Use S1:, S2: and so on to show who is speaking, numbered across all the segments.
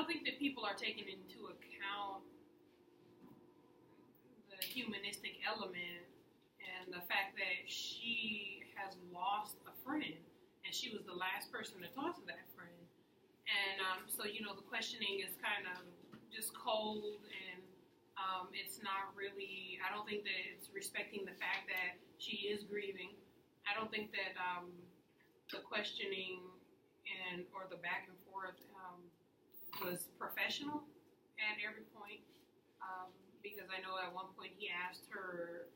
S1: don't think that people are taking into account the humanistic element and the fact that she has lost a friend, and she was the last person to talk to that friend. And so, the questioning is kind of just cold, and it's not really, I don't think that it's respecting the fact that she is grieving. I don't think that the questioning or the back and forth was professional at every point, because I know at one point he asked her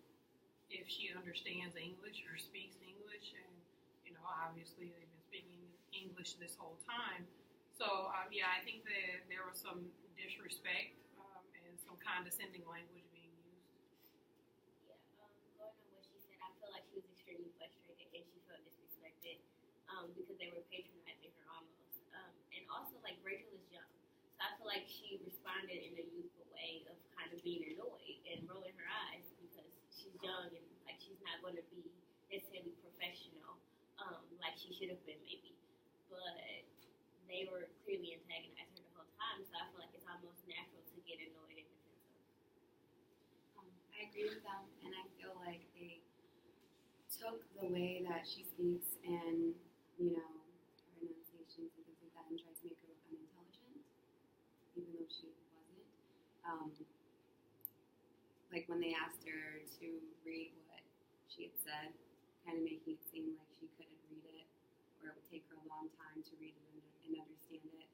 S1: if she understands English or speaks English, and obviously they've been speaking English this whole time. So I think that there was some disrespect and some condescending language being used.
S2: Yeah, going on what she said, I feel like she was extremely frustrated and she felt disrespected because they were patronizing her almost. And also, like, Rachel is young, so I feel like she responded in a youthful way of kind of being annoyed and rolling her eyes because she's young and like she's not going to be necessarily professional like she should have been maybe. But they were clearly antagonizing her the whole time, so I feel like it's almost natural to get annoyed and defensive.
S3: I agree with them, and I feel like they took the way that she speaks and, her enunciations and things like that and tried to make her look unintelligent, even though she wasn't. Like when they asked her to read what she had said, kind of making it seem like she couldn't read it, or it would take her a long time to read it and understand it.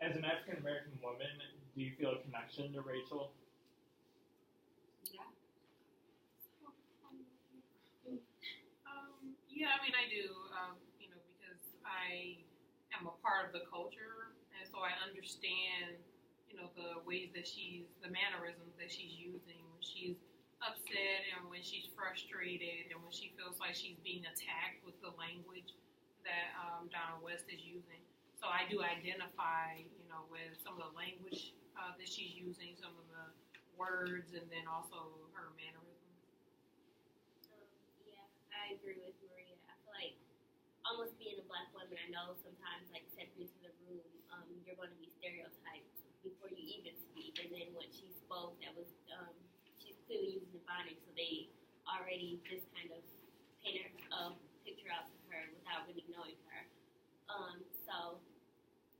S4: As an African American woman, do you feel a connection to Rachel?
S3: Yeah.
S1: Yeah, I mean, I do, because I am a part of the culture, and so I understand, the ways that the mannerisms that she's using when she's upset and when she's frustrated and when she feels like she's being attacked with the language that Donna West is using. So I do identify, with some of the language that she's using, some of the words, and then also her mannerisms.
S2: Yeah, I agree with Maria. I feel like almost being a black woman, I know sometimes like stepping into the room, you're going to be stereotyped before you even speak. And then when she spoke, that was she's clearly using Ebonics, so they already just kind of painted a picture out to her without really knowing her. So,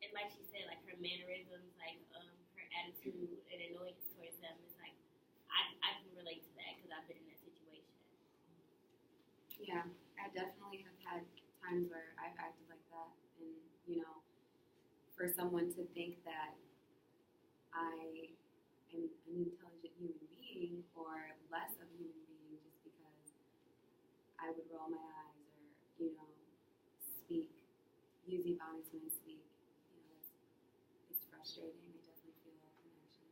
S2: and like she said, like her mannerisms, like her attitude and annoyance towards them is like, I can relate to that because I've been in that situation.
S3: Yeah, I definitely have had times where I've acted like that, and for someone to think that I am an intelligent human being or less of a human being just because I would roll my eyes or use Ebonics when I speak, it's frustrating. I definitely feel that connection.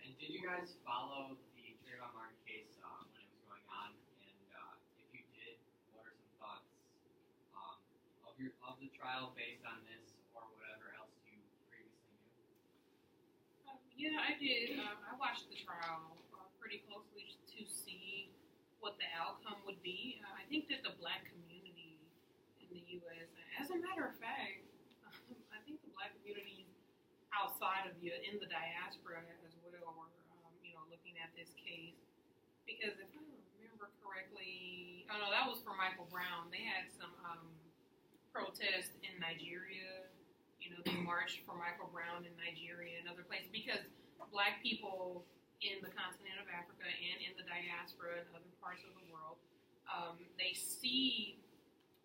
S5: And did you guys follow the Trayvon Martin case when it was going on? And if you did, what are some thoughts of the trial based on this or whatever else you previously knew?
S1: Yeah, I did. I watched the trial pretty closely to see what the outcome would be. I think that the black community in the U.S., as a matter of fact, I think the black communities outside of in the diaspora as well were, looking at this case. Because if I remember correctly, that was for Michael Brown. They had some protests in Nigeria. They marched for Michael Brown in Nigeria and other places because black people in the continent of Africa and in the diaspora and other parts of the world, they see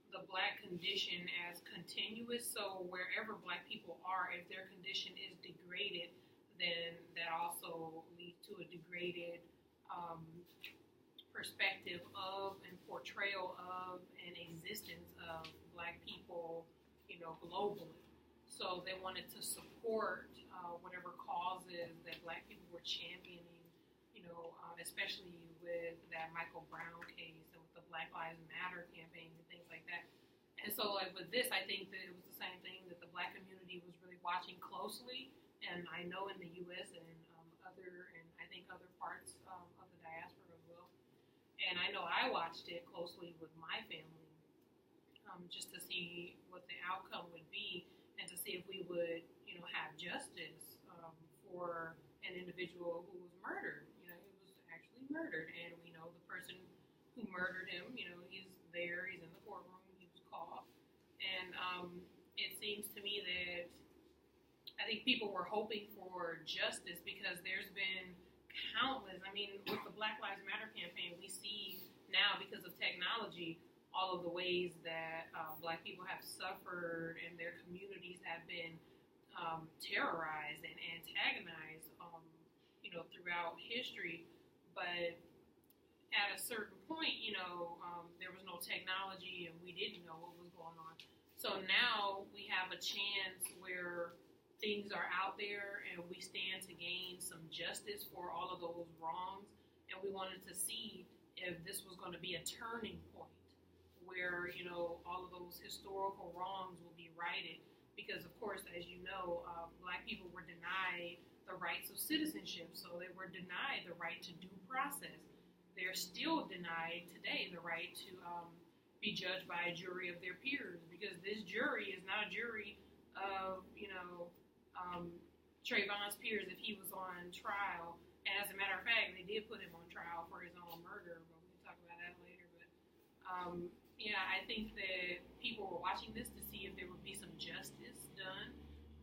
S1: the black condition as continuous. So wherever black people are, if their condition is degraded, then that also leads to a degraded perspective of and portrayal of and existence of black people, globally. So they wanted to support whatever causes that black people were championing, especially with that Michael Brown case and with the Black Lives Matter campaign and things like that. And so like with this, I think that it was the same thing, that the black community was really watching closely. And I know in the U.S. and I think other parts of the diaspora as well, And I know I watched it closely with my family, just to see what the outcome would be and to see if we would, have justice for an individual who was murdered. He was actually murdered, and we know the person who murdered him. He's there. He's in the courtroom. He was caught, and it seems to me that I think people were hoping for justice because there's been countless. I mean, with the Black Lives Matter campaign, we see now because of technology all of the ways that Black people have suffered and their communities have been terrorized and antagonized, throughout history. But at a certain point, there was no technology and we didn't know what was going on. So now we have a chance where things are out there and we stand to gain some justice for all of those wrongs. And we wanted to see if this was going to be a turning point where, all of those historical wrongs will be righted. Because, of course, as you know, Black people were denied the rights of citizenship. So they were denied the right to due process. They're still denied today the right to be judged by a jury of their peers. Because this jury is not a jury of, Trayvon's peers if he was on trial. And as a matter of fact, they did put him on trial for his own murder, but we can talk about that later. But I think that people were watching this to see if there would be some justice done.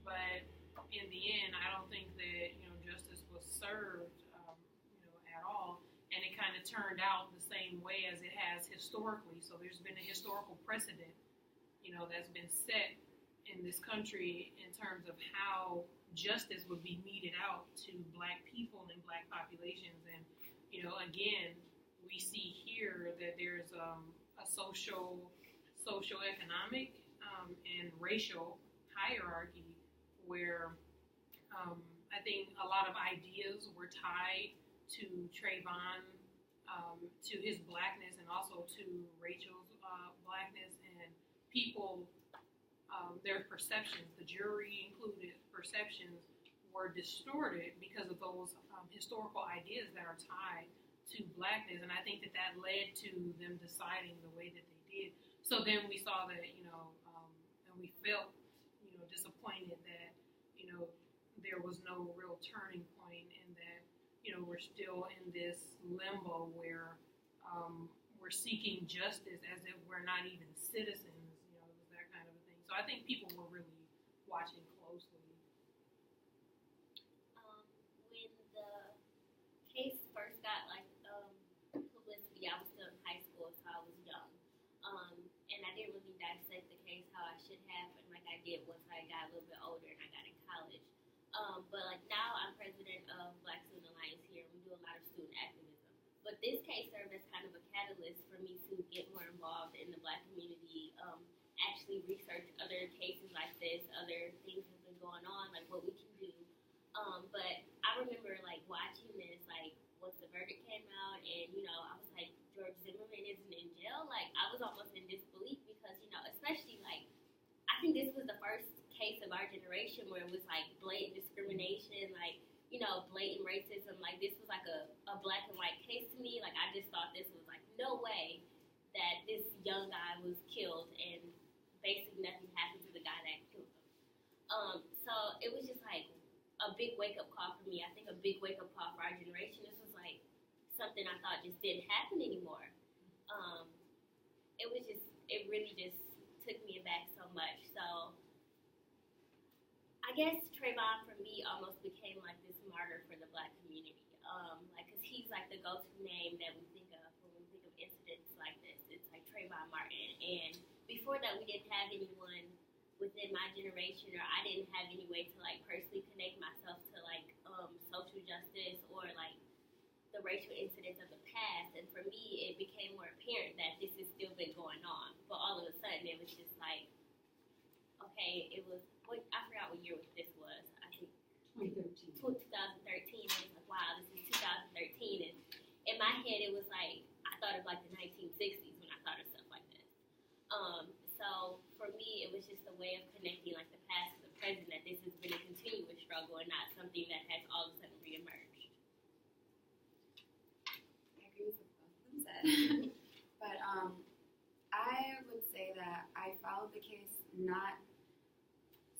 S1: But in the end, I don't think that justice was served, at all. And it kind of turned out the same way as it has historically. So there's been a historical precedent, that's been set in this country in terms of how justice would be meted out to Black people and Black populations. And, again, we see here that there's a socioeconomic and racial hierarchy where I think a lot of ideas were tied to Trayvon, to his Blackness, and also to Rachel's Blackness, and people, their perceptions, the jury included, perceptions were distorted because of those historical ideas that are tied to Blackness. And I think that led to them deciding the way that they did. So then we saw that, and we felt, disappointed that, there was no real turning point, and that, we're still in this limbo where we're seeking justice as if we're not even citizens, that kind of a thing. So I think people were really watching closely.
S2: When the case first got publicity, I was still in high school, so I was young, and I didn't really dissect the case how I should have, and like I did once I got a little bit older and I got in college. But like now I'm president of Black Student Alliance here, and we do a lot of student activism. But this case served as kind of a catalyst for me to get more involved in the Black community, actually research other cases like this, other things that have been going on, like what we can do. But I remember like watching this, like once the verdict came out, and I was like, George Zimmerman isn't in jail. Like I was almost in disbelief because especially like I think this was the first case of our generation where it was like blatant discrimination, like blatant racism. Like this was like a black and white case to me. Like I just thought this was like no way that this young guy was killed and basically nothing happened to the guy that killed him. So it was just like a big wake-up call for me. I think a big wake-up call for our generation. This was like something I thought just didn't happen anymore. It really just took me aback so much. So I guess Trayvon for me almost became like this martyr for the Black community. Cause he's like the go-to name that we think of when we think of incidents like this. It's like Trayvon Martin. And before that, we didn't have anyone within my generation, or I didn't have any way to like personally connect myself to like social justice or like the racial incidents of the past. And for me, it became more apparent that this has still been going on. But all of a sudden, it was just like, okay, it was, I forgot what year this was. I think 2013. 2013. I was like, wow, this is 2013. And in my head, it was like, I thought of like the 1960s when I thought of stuff like this. So for me, it was just a way of connecting like the past to the present, that this has been a continuous struggle and not something that has all of a sudden reemerged.
S3: I agree with what both of them said. I followed the case not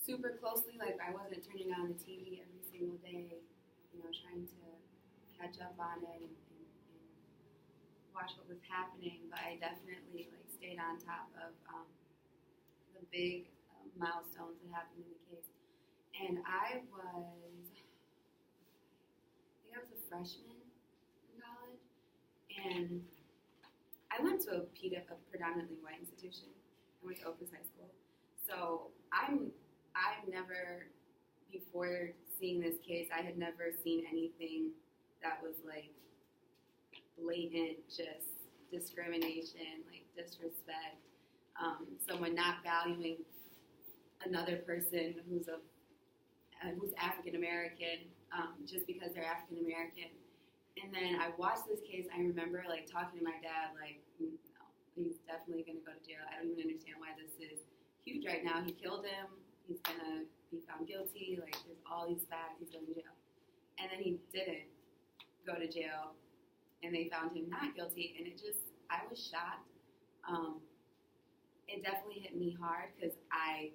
S3: super closely. Like, I wasn't turning on the TV every single day, trying to catch up on it and watch what was happening. But I definitely stayed on top of the big milestones that happened in the case. And I think I was a freshman in college, and I went to a predominantly white institution. I went to Oakland High School. So I've never, before seeing this case, I had never seen anything that was blatant, just discrimination, disrespect, someone not valuing another person who's African American, just because they're African American. And then I watched this case. I remember talking to my dad, no, he's definitely gonna go to jail. I don't even understand why this is huge right now. He killed him. He's gonna be found guilty. There's all these facts. He's going to jail. And then he didn't go to jail, and they found him not guilty. And I was shocked. It definitely hit me hard because I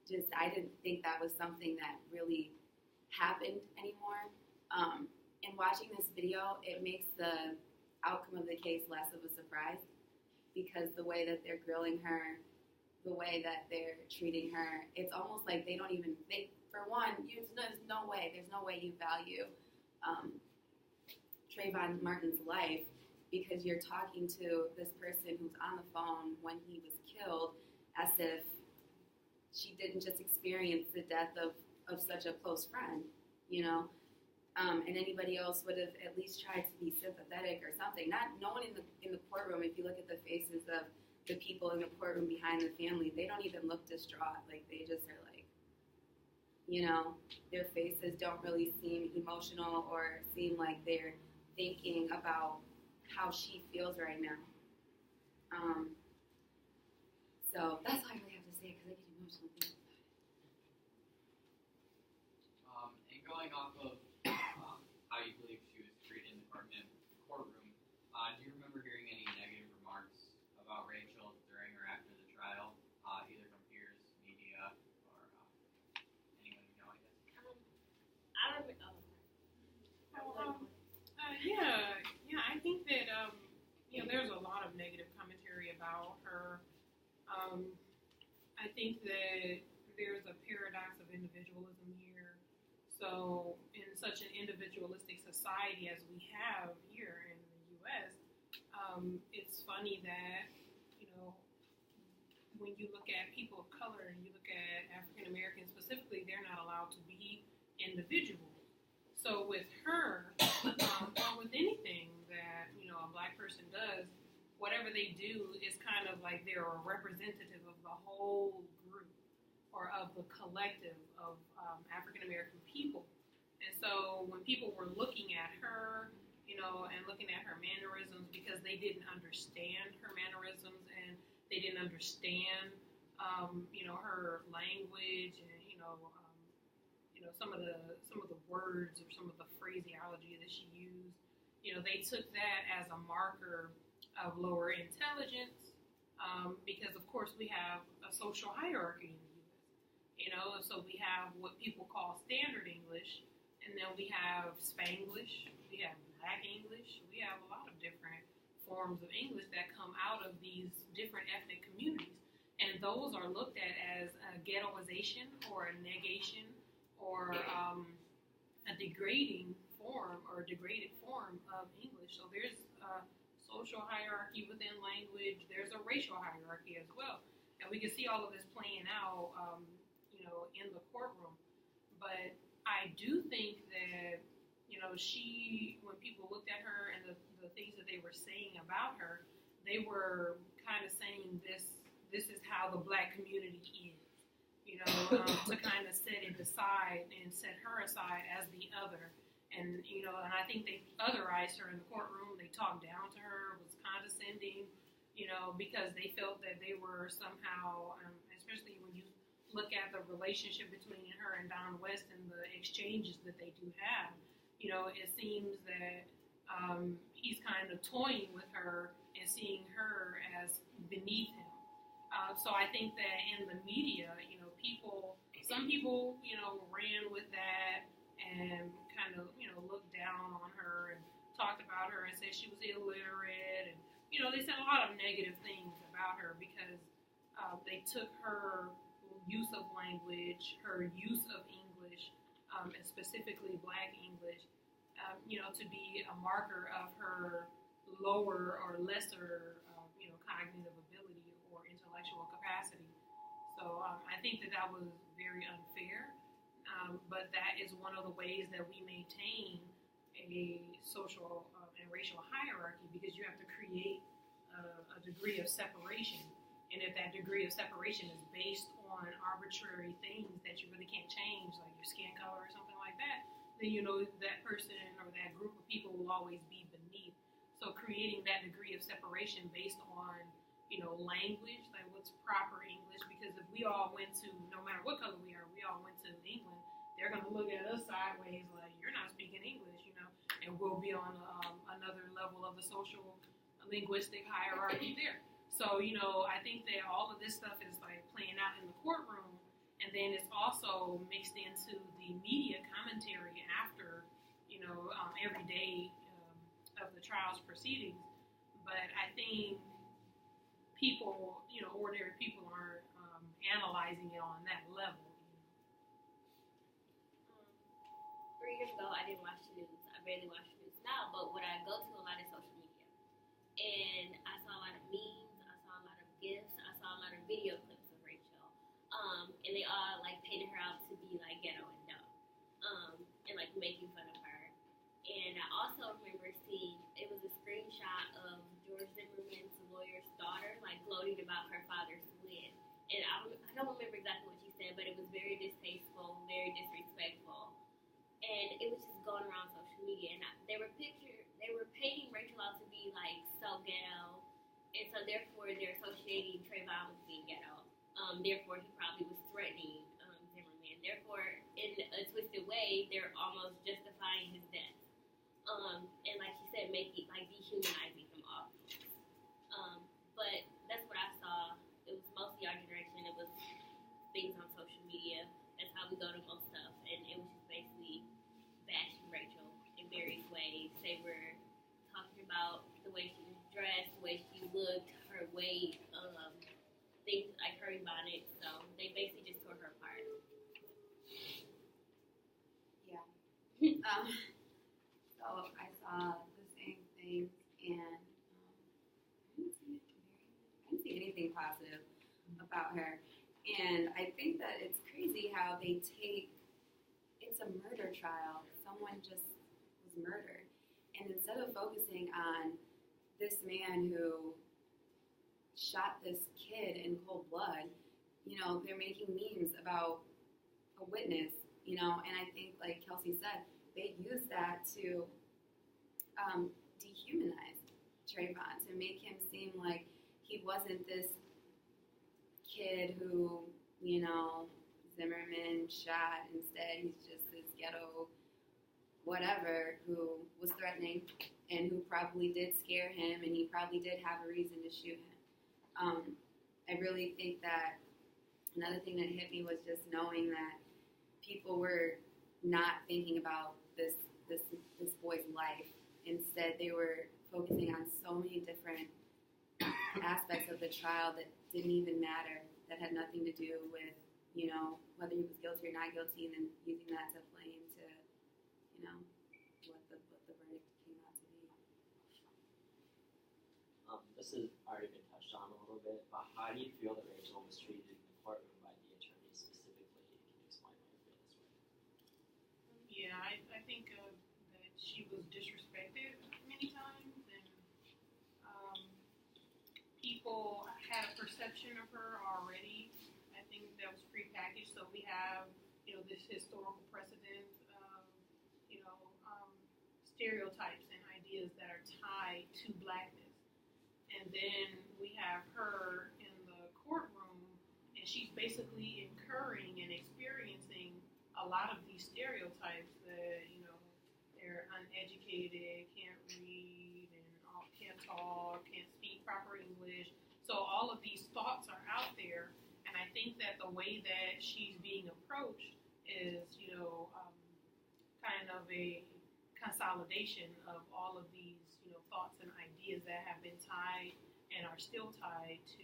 S3: didn't think that was something that really happened anymore. And watching this video, it makes the outcome of the case less of a surprise, because the way that they're grilling her, the way that they're treating her, it's almost like they don't even think. For one, there's no way you value Trayvon Martin's life, because you're talking to this person who's on the phone when he was killed, as if she didn't just experience the death of such a close friend, and anybody else would have at least tried to be sympathetic or something. No one in the courtroom, if you look at the faces of the people in the courtroom behind the family, they don't even look distraught. They just are their faces don't really seem emotional or seem like they're thinking about how she feels right now. So that's all I really have to say, because I get emotional thinking about it.
S5: And going off of how you believe she was treated in the courtroom, do you remember hearing any negative remarks about Rachel during or after the trial, either from peers, media, or anyone you know, I guess?
S2: I remember.
S1: Yeah. I think that there's a lot of negative commentary about her. I think that there's a paradox of individualism here. So, in such an individualistic society as we have here in the U.S., it's funny that when you look at people of color and you look at African Americans specifically, they're not allowed to be individuals. So with her, or with anything that a black person does, whatever they do is kind of like they're a representative of the whole group or of the collective of African American people. And so when people were looking at her, and looking at her mannerisms, because they didn't understand her mannerisms and they didn't understand, her language and some of the words or some of the phraseology that she used. They took that as a marker of lower intelligence, because of course we have a social hierarchy in the U.S. So we have what people call standard English, and then we have Spanglish, we have Black English, we have a lot of different forms of English that come out of these different ethnic communities, and those are looked at as a ghettoization or a negation or a degrading form or degraded form of English. So there's a social hierarchy within language. There's a racial hierarchy as well, and we can see all of this playing out, in the courtroom. But I do think that she, when people looked at her and the things that they were saying about her, they were kind of saying this is how the Black community is. To kind of set it aside and set her aside as the other. And, and I think they otherized her in the courtroom. They talked down to her, was condescending, because they felt that they were somehow, especially when you look at the relationship between her and Don West and the exchanges that they do have, it seems that he's kind of toying with her and seeing her as beneath him. So I think that in the media, some people, ran with that and kind of, looked down on her and talked about her and said she was illiterate. And, they said a lot of negative things about her because they took her use of language, her use of English, and specifically Black English, to be a marker of her lower or lesser, cognitive ability or intellectual capacity. So I think that was very unfair, but that is one of the ways that we maintain a social and racial hierarchy because you have to create a degree of separation. And if that degree of separation is based on arbitrary things that you really can't change, like your skin color or something like that, then that person or that group of people will always be beneath. So creating that degree of separation based on, language, like what's proper English, because if we all went to, no matter what color we are, we all went to England, they're going to look at us sideways like, you're not speaking English, and we'll be on another level of the social linguistic hierarchy there. So, I think that all of this stuff is like playing out in the courtroom, and then it's also mixed into the media commentary after, every day of the trial's proceedings. But I think people, ordinary people aren't analyzing it on that level.
S2: 3 years ago, I didn't watch the news. I barely watch the news now, but when I go to a lot of social media, and I saw a lot of memes, I saw a lot of GIFs, I saw a lot of video clips of Rachel, and they all like painted her out to be like ghetto and dumb, and like making fun of her. And I also remember seeing it was a screenshot of George Zimmerman's lawyer's daughter like gloating about her father's win. And I don't remember exactly what she said, but it was very distasteful, very disrespectful. And it was just going around social media, and they were painting Rachel out to be like so ghetto, and so therefore they're associating Trayvon with being ghetto. Therefore he probably was threatening Zimmerman. Therefore, in a twisted way, they're almost justifying his death. And like she said, dehumanizing him off. But that's what I saw. It was mostly our generation. It was things on social media. That's how we go to most stuff, and it was just basically bashing Rachel in various ways. They were talking about the way she was dressed, the way she looked, her weight, things like her Ebonics. So they basically just tore her apart.
S3: Yeah. So I saw the same thing, and I didn't see anything positive about her. And I think that it's crazy how they it's a murder trial. Someone just was murdered. And instead of focusing on this man who shot this kid in cold blood, they're making memes about a witness, and I think, like Kelsey said, they use that to dehumanize Trayvon, to make him seem like he wasn't this kid who, Zimmerman shot. Instead, he's just this ghetto whatever who was threatening and who probably did scare him, and he probably did have a reason to shoot him. I really think that another thing that hit me was just knowing that people were not thinking about this boy's life. Instead, they were focusing on so many different aspects of the trial that didn't even matter, that had nothing to do with, whether he was guilty or not guilty, and then using that to play into, what the verdict came out to be.
S6: This has already been touched on a little bit, but how do you feel that Rachel was treated in the courtroom by the attorney specifically? Can you explain why you feel this way?
S1: Yeah, I think that she was disrespected many times, and people had a perception of her already. I think that was prepackaged, so we have, this historical precedent of, stereotypes and ideas that are tied to blackness. And then we have her in the courtroom, and she's basically incurring and experiencing a lot of these stereotypes that, they're uneducated, can't read, and can't talk, can't speak proper English. So all of these thoughts are out there. think that the way that she's being approached is, kind of a consolidation of all of these, thoughts and ideas that have been tied and are still tied to,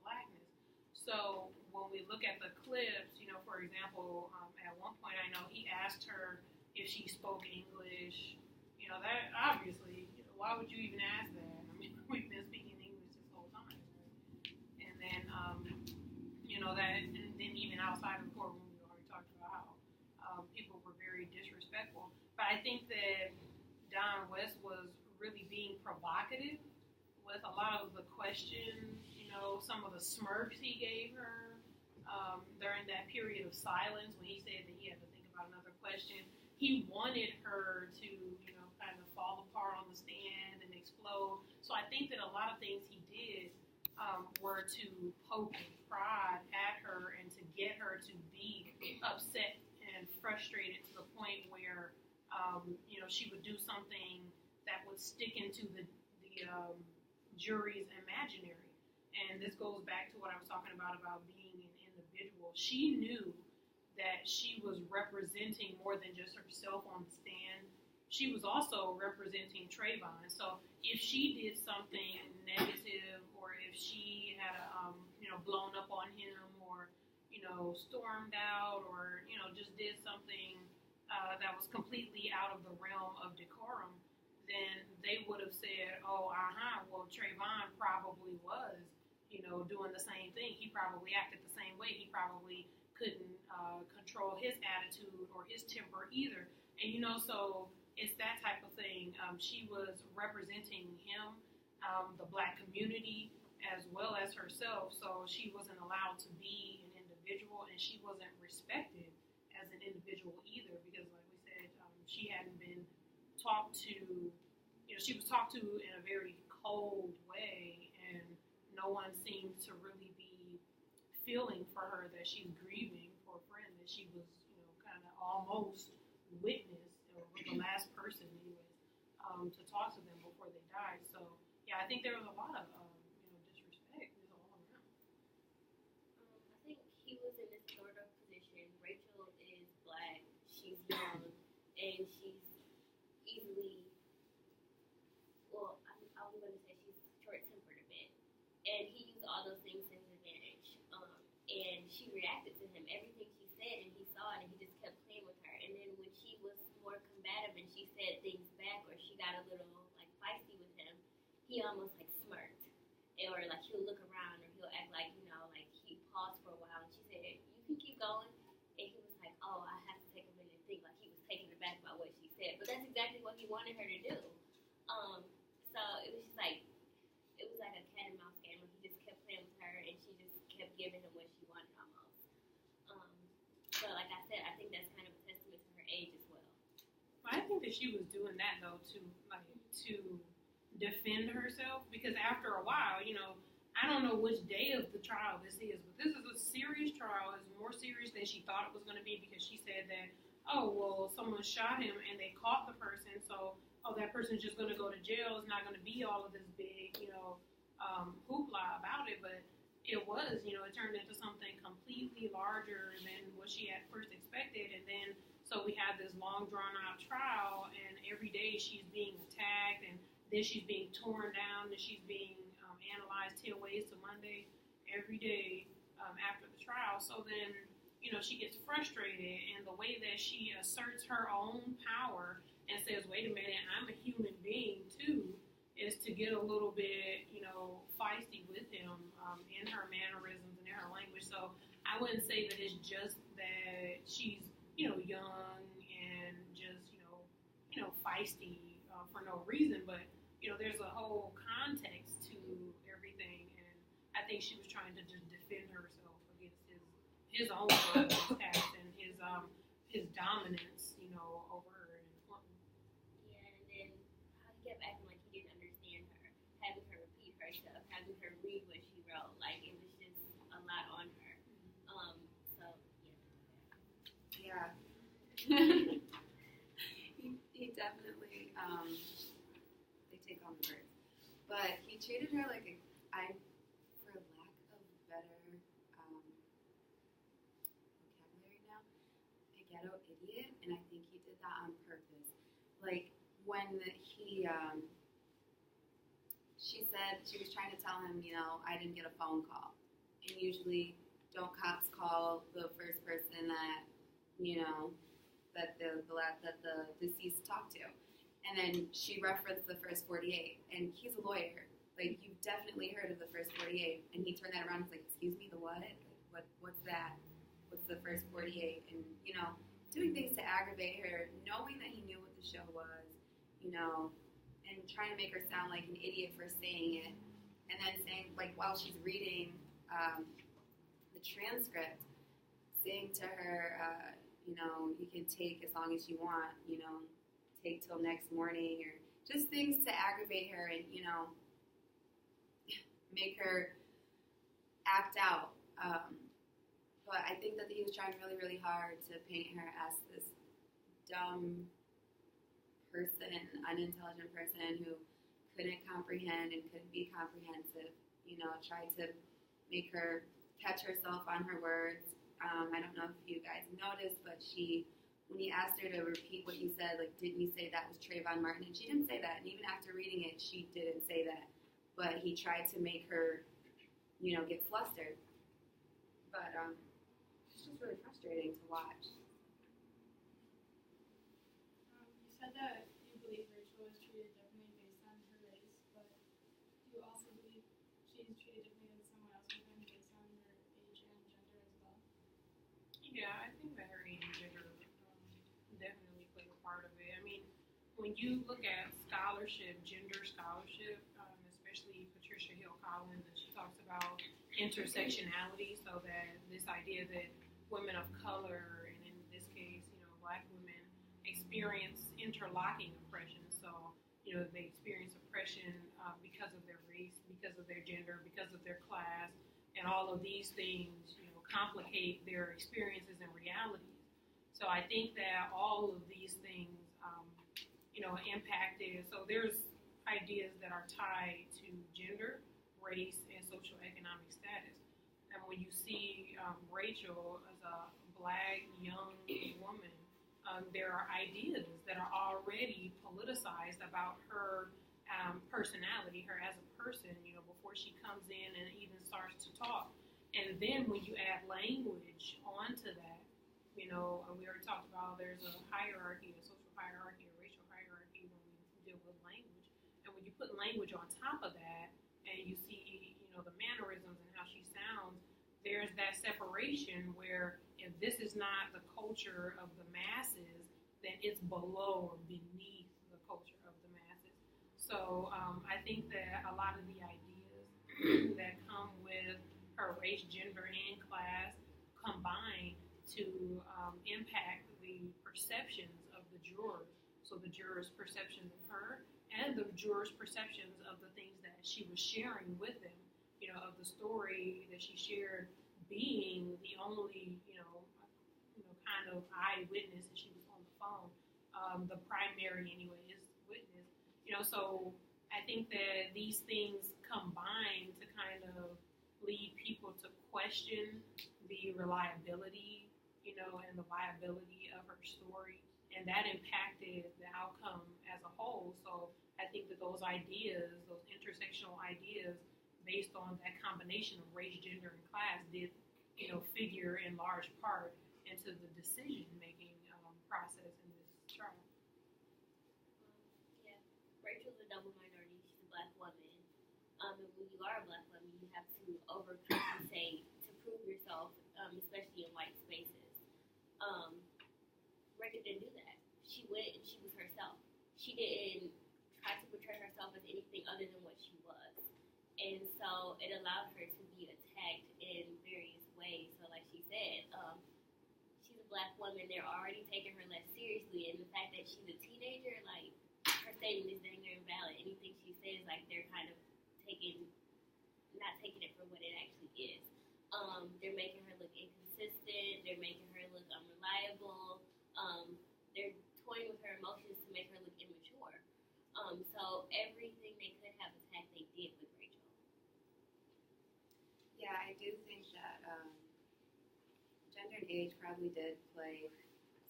S1: blackness. So when we look at the clips, for example, at one point I know he asked her if she spoke English. That obviously, why would you even ask that? I mean, we've been speaking English this whole time, right? And then, and then even outside of the courtroom, we already talked about how people were very disrespectful. But I think that Don West was really being provocative with a lot of the questions, some of the smirks he gave her during that period of silence when he said that he had to think about another question. He wanted her to, kind of fall apart on the stand and explode. So I think that a lot of things he did were to poke and prod at her and to get her to be upset and frustrated to the point where, she would do something that would stick into the jury's imaginary. And this goes back to what I was talking about being an individual. She knew that she was representing more than just herself on the stand. She was also representing Trayvon. So if she did something negative, or if she had blown up on him, or stormed out, or just did something that was completely out of the realm of decorum, then they would have said, well, Trayvon probably was, doing the same thing. He probably acted the same way. He probably couldn't control his attitude or his temper either. And, so it's that type of thing. She was representing him, the black community, as well as herself. So she wasn't allowed to be an individual, and she wasn't respected as an individual either, because like we said, she hadn't been talked to, she was talked to in a very cold way, and no one seemed to really be feeling for her that she's grieving for a friend that she was, kind of almost witnessed, or was the last person anyways, to talk to them before they died. So yeah, I think there was a lot of, disrespect all around.
S2: I think he was in this sort of position. Rachel is black, she's young, and she's easily, I was going to say she's short-tempered a bit. And he used all those things to his advantage. And she reacted to him. Everything she said, and he saw it, and he just kept playing with her. And then when she was more combative and she said things back, or she got a little, feisty with him, he almost, smirked. Or, he'll look around, or he'll act he paused for a while. And she said, you can keep going. And he was like, oh, I have to take a minute and think. He was taken aback by what she said. But that's exactly what he wanted her to do. So it was just it was like a cat and mouse game. He just kept playing with her, and she just kept giving him what she wanted almost. So like I said, I think that's kind of a testament to her age as well.
S1: I think that she was doing that though to defend herself, because after a while, I don't know which day of the trial this is, but this is a serious trial. It's more serious than she thought it was going to be, because she said that, someone shot him and they caught the person, so that person's just going to go to jail. It's not going to be all of this big, hoopla about it. But it was, it turned into something completely larger than what she had first expected. And then, so we had this long, drawn-out trial, and every day she's being attacked, and then she's being torn down, and she's being analyzed 10 ways to Monday every day after the trial. So then, she gets frustrated, and the way that she asserts her own power and says, wait a minute, I'm a human being too, is to get a little bit, feisty with him in her mannerisms and in her language. So I wouldn't say that it's just that she's, young and just, feisty for no reason, but, there's a whole context to everything, and I think she was trying to just defend herself against his own attacks and his dominance, over her in the courtroom.
S2: Yeah, and then how he kept acting like he didn't understand her, having her repeat herself, having her read what she wrote. It was just a lot on her. So
S3: Yeah. he definitely, they take on the words. But he treated her like for lack of better ghetto idiot, and I think he did that on purpose. Like when she said she was trying to tell him, I didn't get a phone call, and usually don't cops call the first person that that the deceased talked to, and then she referenced the first 48, and he's a lawyer. Like, you've definitely heard of the first 48, and he turned that around and was like, excuse me, the what? Like, what's that? What's the first 48? And, doing things to aggravate her, knowing that he knew what the show was, and trying to make her sound like an idiot for saying it, and then saying, like, while she's reading the transcript, saying to her, you can take as long as you want, take till next morning, or just things to aggravate her and, make her act out. But I think that he was trying really, really hard to paint her as this dumb person, unintelligent person who couldn't comprehend and couldn't be comprehensive. Tried to make her catch herself on her words. I don't know if you guys noticed, but when he asked her to repeat what you said, like, didn't you say that was Trayvon Martin? And she didn't say that. And even after reading it, she didn't say that. But he tried to make her, get flustered. But it's just really frustrating to watch.
S7: You said that you believe Rachel was treated differently based on her race, but do you also believe she's treated differently than someone else with them based on their age and gender as well?
S1: Yeah, I think that her age and gender definitely play a part of it. I mean, when you look at scholarship, gender scholarship, especially Patricia Hill Collins, and she talks about intersectionality, so that this idea that women of color, and in this case, Black women, experience interlocking oppression. So, they experience oppression because of their race, because of their gender, because of their class, and all of these things, complicate their experiences and realities. So I think that all of these things, impacted. So there's ideas that are tied to gender, race, and socioeconomic status. And when you see Rachel as a Black young woman, there are ideas that are already politicized about her personality, her as a person, before she comes in and even starts to talk. And then when you add language onto that, and we already talked about there's a hierarchy, a social hierarchy, a racial hierarchy when we deal with language. And when you put language on top of that, and you see, the mannerisms and how she sounds, there's that separation where if this is not the culture of the masses, then it's below or beneath the culture of the masses. So I think that a lot of the ideas that come with her race, gender, and class combine to impact the perceptions of the jurors. So the jurors' perceptions of her and the jurors' perceptions of the things that she was sharing with them, of the story that she shared being the only, kind of eyewitness, and she was on the phone, the primary, anyway, is witness. So I think that these things combine to kind of lead people to question the reliability, and the viability of her story, and that impacted the outcome as a whole. So I think that those ideas, those intersectional ideas, based on that combination of race, gender, and class, did, figure in large part into the decision-making process in this trial.
S2: Yeah, Rachel's a double minority. She's a Black woman. And when you are a Black woman, you have to overcompensate to prove yourself, especially in white spaces. Rachel didn't do that. She went and she was herself. She didn't try to portray herself as anything other than what she was. And so it allowed her to be attacked in various ways. So like she said, she's a Black woman. They're already taking her less seriously. And the fact that she's a teenager, like, her statement is dang near invalid. Anything she says, like, they're kind of not taking it for what it actually is. They're making her look inconsistent. They're making her look unreliable. They're toying with her emotions to make her look immature. So everything they could have attacked, they did with Rachel.
S3: Yeah, I do think that gender and age probably did play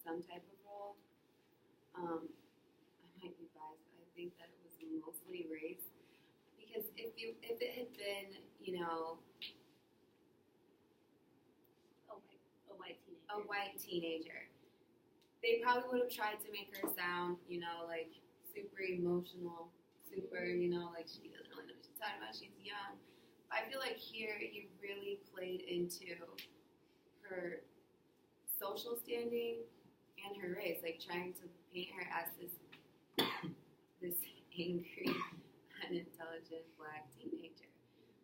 S3: some type of role. I might be biased, but I think that it was mostly race. Because if it had been,
S2: A white teenager.
S3: they probably would have tried to make her sound, like super emotional, super, like she doesn't really know what she's talking about. She's young. I feel like here he really played into her social standing and her race, like trying to paint her as this angry, unintelligent black teenager.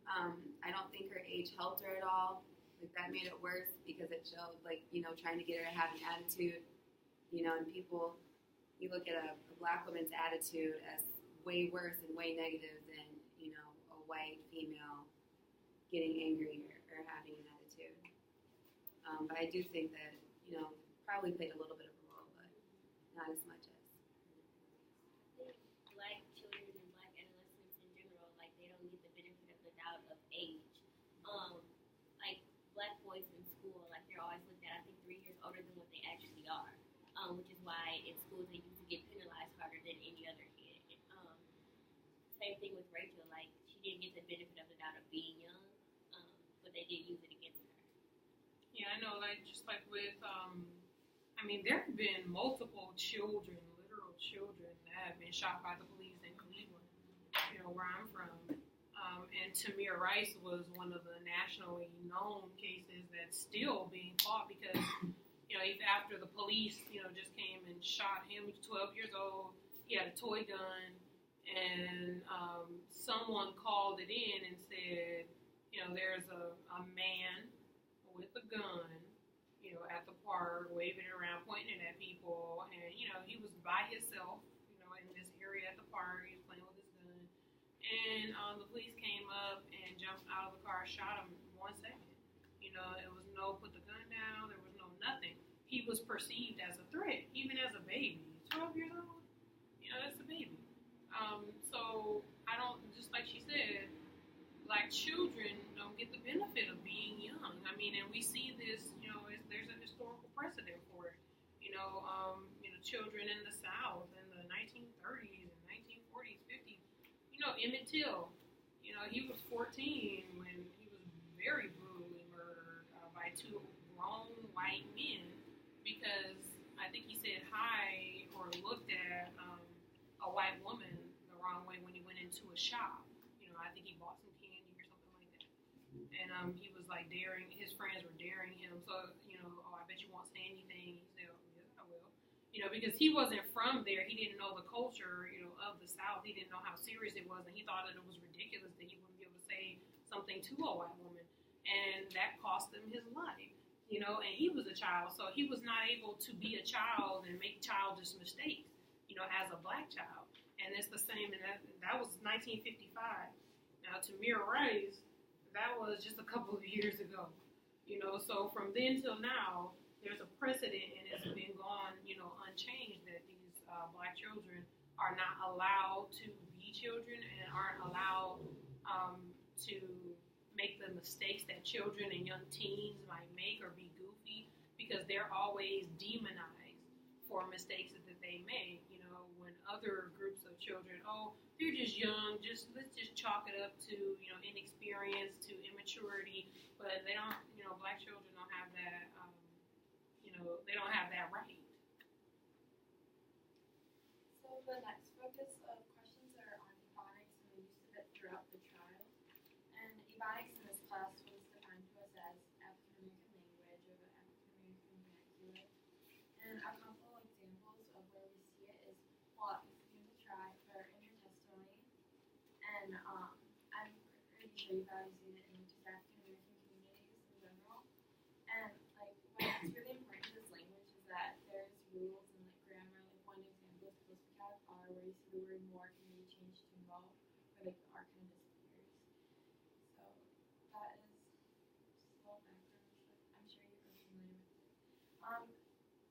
S3: I don't think her age helped her at all. Like that made it worse because it showed, like, trying to get her to have an attitude, and people, you look at a black woman's attitude as way worse and way negative than, a white female getting angry or having an attitude. But I do think that, probably played a little bit of a role, but not as much as.
S2: Black children and black adolescents in general, like they don't get the benefit of the doubt of age. Like black boys in school, like they're always looked at, I think, 3 years older than what they actually are. Which is why in schools they used to get penalized harder than any other kid. Same thing with Rachel, like she didn't get the benefit of the doubt of being young, but they did use it against her.
S1: Yeah, I know, like, just like with, there have been multiple children, literal children, that have been shot by the police in Cleveland, where I'm from. And Tamir Rice was one of the nationally known cases that's still being fought because, even after the police, just came and shot him, he was 12 years old, he had a toy gun, and someone called it in and said, there's a man with a gun, at the park, waving it around, pointing it at people, and, he was by himself, in this area at the park, he was playing with his gun, and the police came up and jumped out of the car, shot him in 1 second. It was no put the gun down, there was no nothing. He was perceived as a threat, even as a baby. 12 years old, that's a baby. So I don't, just like she said, black children don't get the benefit of being young. And we see this, there's a historical precedent for it. Children in the South in the 1930s and 1940s, 50s. Emmett Till, he was 14 when he was very brutally murdered by 2 grown white men because I think he said hi or looked at a white woman the wrong way when he went into a shop. I think he bought some candy or something like that. And he was like daring, his friends were daring him. So, I bet you won't say anything. He said, oh, yes, I will. Because he wasn't from there. He didn't know the culture, of the South. He didn't know how serious it was. And he thought that it was ridiculous that he wouldn't be able to say something to a white woman. And that cost him his life. And he was a child. So he was not able to be a child and make childish mistakes, as a black child. And it's the same. And that was 1955. Now, Tamir Rice, that was just a couple of years ago. So from then till now, there's a precedent, and it's been gone, unchanged, that these black children are not allowed to be children and aren't allowed to make the mistakes that children and young teens might make or be goofy because they're always demonized for mistakes that they make. When other groups of children, they're just young, let's just chalk it up to, inexperience, to immaturity, but they don't, black children don't have that, they don't have that right.
S7: So the next focus of questions are on Ebonics and the use of it throughout the trial. And Ebonics in this class was defined to us as African American language or the African American vernacular. And a couple examples of where we see it is, well, we see in the trial or in your testimony. And I'm pretty sure you guys use it in just African American communities in general. And like what's really important to this language is that there's rules and like grammar. Like one example is post vocab are where you see the word more can be changed to mo, or like the R kind of disappears. So that is just a little background. I'm sure you're familiar with it.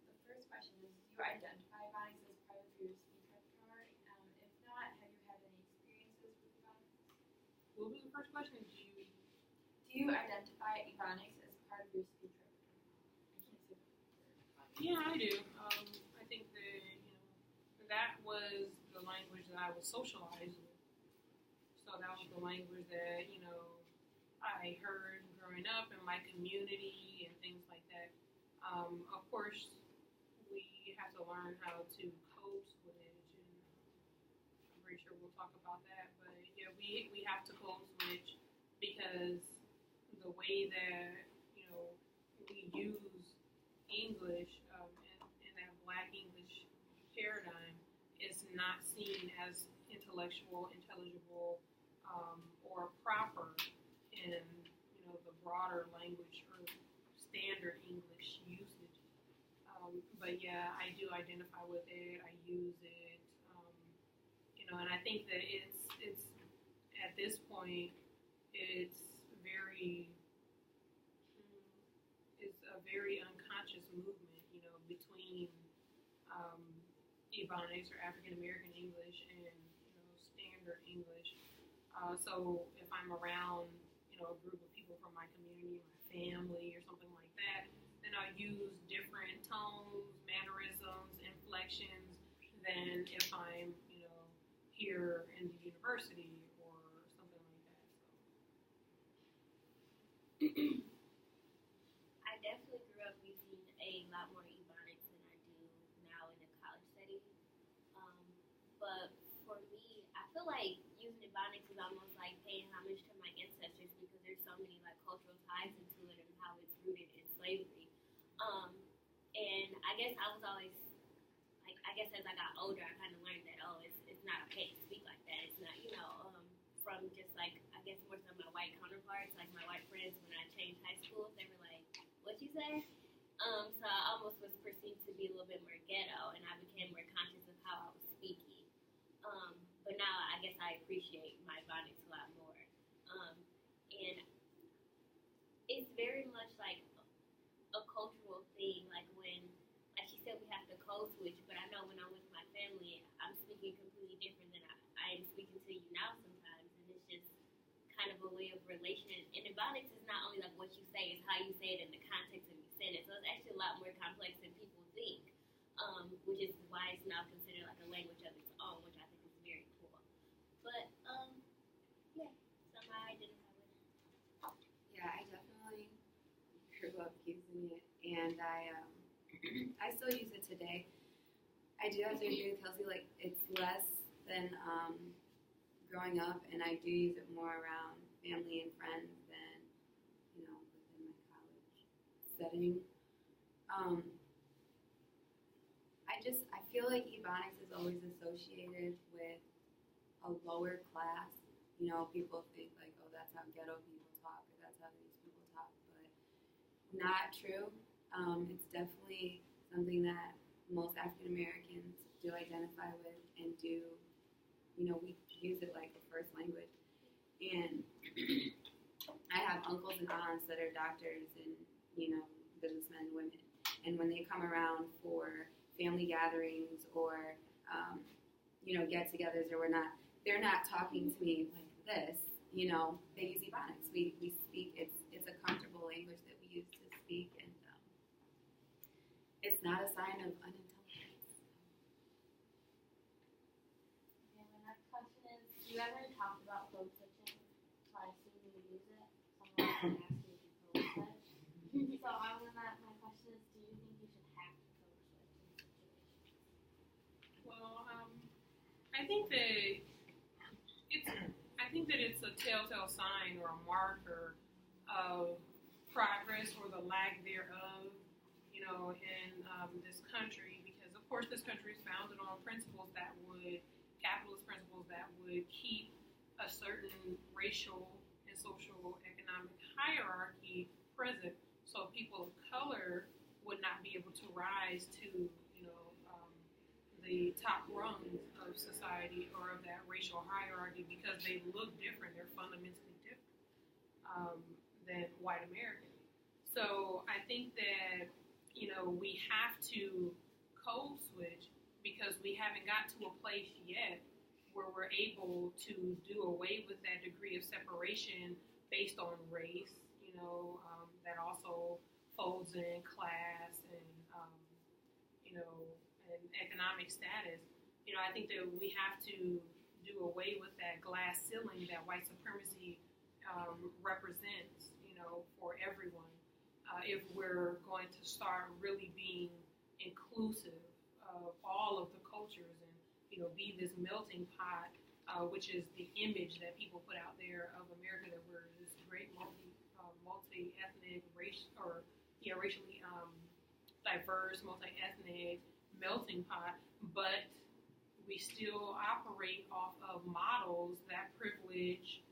S7: The first question is, do you identify Ebonics as part of your speech repertoire? If not, have you had any experiences with Ebonics?
S1: What was the first question?
S7: Do you identify Ebonics as part of your speech repertoire? I can't say that.
S1: Yeah, I do. that was the language that I was socialized with. So that was the language that, I heard growing up in my community and things like that. Of course, we have to learn how to code switch, and I'm pretty sure we'll talk about that. But yeah, we have to code switch because the way that we use English in that Black English paradigm is not seen as intellectual, intelligible, or proper in the broader language or standard English usage. But yeah, I do identify with it. I use it, and I think that it's at this point it's a very unconscious movement, between Ebonics or African American English and standard English. So if I'm around a group of people from my community, my family, or something like that, then I'll use different tones, mannerisms, inflections than if I'm here in the university or something like that. So.
S2: I definitely grew up using a lot more Ebonics than I do now in a college setting. But for me, I feel like using Ebonics is almost like paying homage to my ancestors because there's so many like cultural ties into it and how it's rooted in slavery. And I guess I was always like, I guess as I got older, I kind of learned that it's not okay to speak like that. It's not, from just like I guess more so my white counterparts, like my white friends when I changed high schools, they were like, "What you say?" So I almost was perceived to be a little bit more ghetto, and I became more conscious of how I was speaking. But now I guess I appreciate my Ebonics a lot more. And it's very much like a cultural thing, like like she said, we have to code switch, but I know when I'm with my family, I'm speaking completely different than I am speaking to you now sometimes, and it's just kind of a way of relation. And Ebonics is not only like what you say, it's how you say it in the context of your sentence, so it's actually a lot more complex than people think, which is why it's now considered like a language of its own, which I think is very cool. But, yeah, somehow I identify with it.
S3: Yeah, I definitely grew up using it, and I still use it today. I do have to agree with Kelsey, like, it's less than growing up, and I do use it more around family and friends than, within my college setting. I feel like Ebonics is always associated with a lower class. People think like, oh, that's how ghetto people talk, or that's how these people talk, but not true. It's definitely something that most African Americans do identify with and do, we use it like a first language. And I have uncles and aunts that are doctors and, businessmen and women. And when they come around for family gatherings or, get-togethers or they're not talking to me like this. They use Ebonics. We speak. It's a comfortable language that we use to speak, and it's not a sign of unintelligence.
S8: Okay, my next question is: do you ever talk about code switching? So I assume you use it. Someone asked you if you code switch. So my question is: do you think you should have to code switch in situations?
S1: Well, I think that it's a telltale sign or a marker of progress or the lack thereof, in this country, because of course this country is founded on capitalist principles that would keep a certain racial and social economic hierarchy present, so people of color would not be able to rise to, the top rungs of society or of that racial hierarchy because they look different. They're fundamentally different than white Americans. So I think that, we have to code switch because we haven't got to a place yet where we're able to do away with that degree of separation based on race, that also folds in class and, and economic status. I think that we have to do away with that glass ceiling that white supremacy represents, for everyone. If we're going to start really being inclusive of all of the cultures and, be this melting pot, which is the image that people put out there of America, that we're this great multi-ethnic, racially diverse, multi-ethnic melting pot, but we still operate off of models that privilege,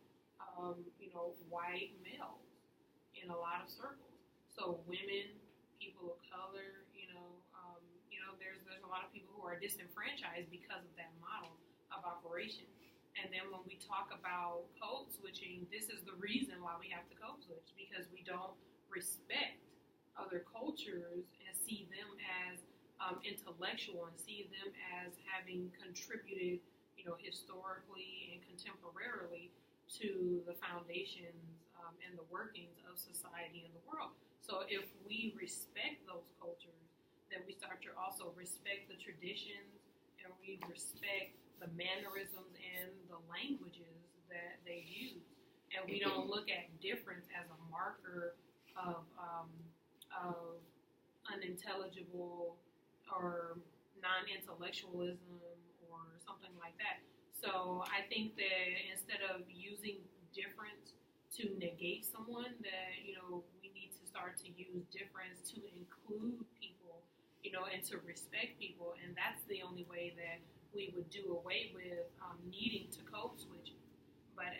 S1: white males in a lot of circles. So women, people of color, there's a lot of people who are disenfranchised because of that model of operation. And then when we talk about code switching, this is the reason why we have to code switch, because we don't respect other cultures and see them as intellectual and see them as having contributed, historically and contemporarily to the foundations and the workings of society and the world. So if we respect those cultures, then we start to also respect the traditions, and we respect the mannerisms and the languages that they use. And we don't look at difference as a marker of unintelligible or non-intellectualism or something like that. So I think that instead of using difference to negate someone, that, we need to start to use difference to include people, and to respect people. And that's the only way that we would do away with needing to code switch. But,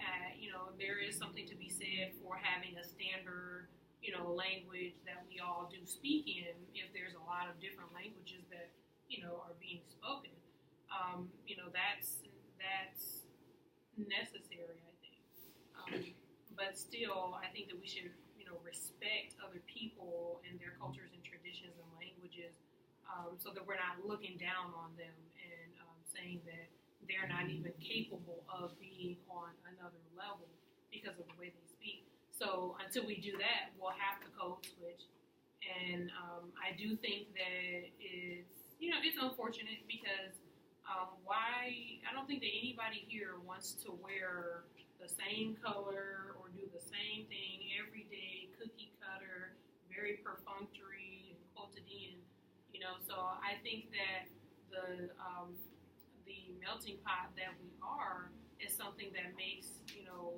S1: there is something to be said for having a standard, language that we all do speak in. If there's a lot of different languages that, are being spoken, that's necessary, I think. But still, I think that we should, respect other people and their cultures and traditions and languages, so that we're not looking down on them and saying that they're not even capable of being on another level because of the way they speak. So until we do that, we'll have to code switch. And I do think that it's unfortunate because I don't think that anybody here wants to wear the same color or do the same thing every day, cookie cutter, very perfunctory and quotidian. So I think that the melting pot that we are is something that makes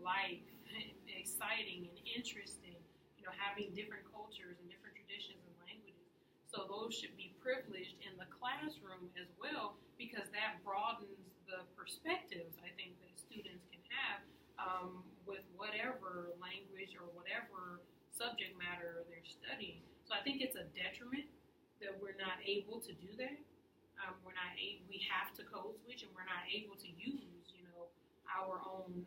S1: life exciting and interesting. Having different cultures and different traditions and languages. So those should be privileged in the classroom as well, because that broadens the perspectives I think that students can have with whatever language or whatever subject matter they're studying. So I think it's a detriment that we're not able to do that. We have to code switch, and we're not able to use, our own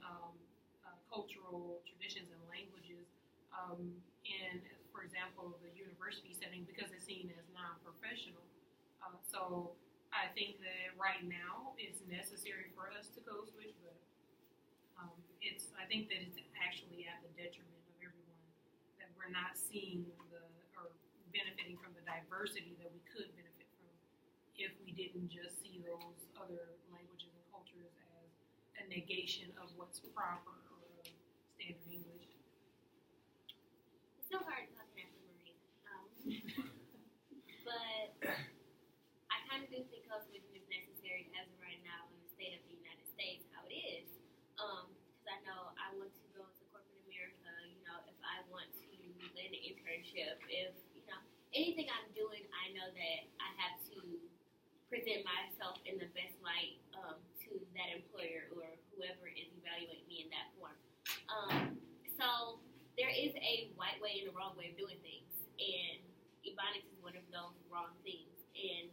S1: cultural traditions and languages in, for example, the university setting, because it's seen as non-professional. So I think that right now it's necessary for us to code switch, but I think that it's actually at the detriment of everyone, that we're not seeing or benefiting from the diversity that we could benefit from if we didn't just see those other languages and cultures as a negation of what's proper or standard English.
S2: It's so hard talking after Marie. But I kind of do think code switching is necessary as of right now in the state of the United States, how it is. Because I know I want to go into corporate America, if I want to land an internship, if, anything I'm doing, I know that I have to present myself in the best light to that employer or whoever is evaluating me in that form. So there is a right way and a wrong way of doing things, and Ebonics is one of those wrong things, and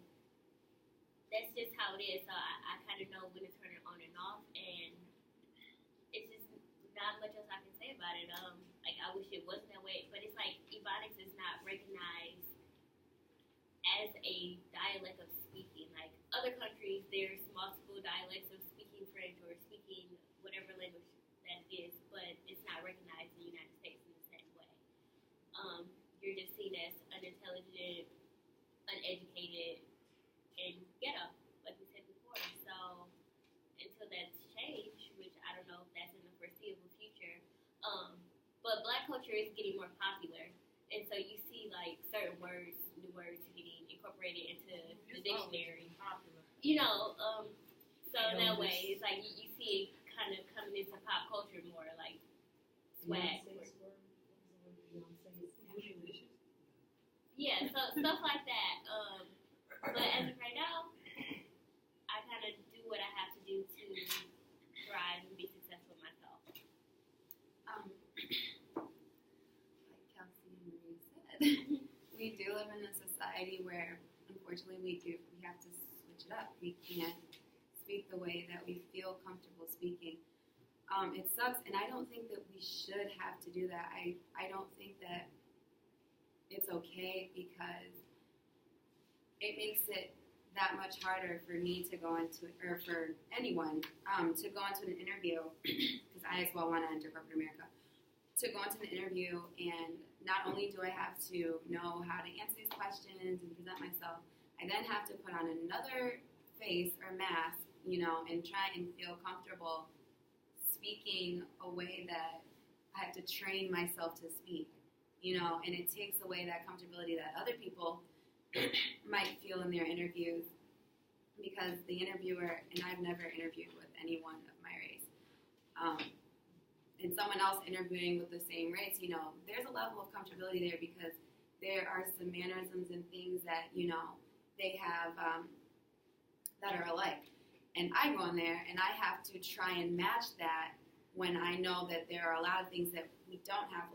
S2: that's just how it is. So I kind of know when to turn it on and off, and it's just not much else I can say about it. I wish it wasn't that way, but it's like Ebonics is not recognized as a dialect of speaking. Like other countries, there's multiple dialects of speaking French or speaking whatever language that is, but it's not recognized in the United States in the same way. You're just seen as unintelligent, uneducated, and ghetto, like we said before. So Black culture is getting more popular, and so you see like certain words, new words getting incorporated into the dictionary. You know, so in that way, it's like you see it kind of coming into pop culture more, like swag. Yeah, so stuff like that. But as of right now, I kind of do what I have to do to thrive and be successful myself.
S3: Like Kelsey and Marie said, we do live in a society where, unfortunately, we have to switch it up. We can't speak the way that we feel comfortable speaking. It sucks, and I don't think that we should have to do that. I don't think that it's okay, because it makes it that much harder for me to go into, or for anyone to go into an interview, because I as well want to enter corporate America, to go into an interview, and not only do I have to know how to answer these questions and present myself, I then have to put on another face or mask, you know, and try and feel comfortable speaking a way that I have to train myself to speak, you know, and it takes away that comfortability that other people might feel in their interviews, because the interviewer, and I've never interviewed with anyone of my race, and someone else interviewing with the same race, you know, there's a level of comfortability there, because there are some mannerisms and things that, you know, they have that are alike. And I go in there and I have to try and match that, when I know that there are a lot of things that we don't have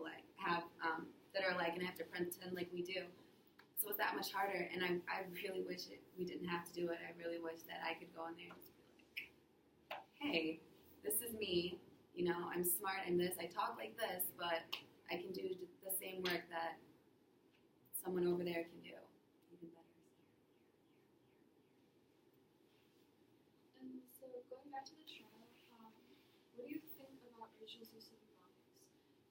S3: that are alike, and I have to pretend like we do. So it's that much harder, and I really wish we didn't have to do it. I really wish that I could go in there and just be like, hey, this is me, you know, I'm smart, I'm this, I talk like this, but I can do the same work that someone over there can do, even better.
S7: And so going back to the trial, what do you think about Rachel's use of Ebonics?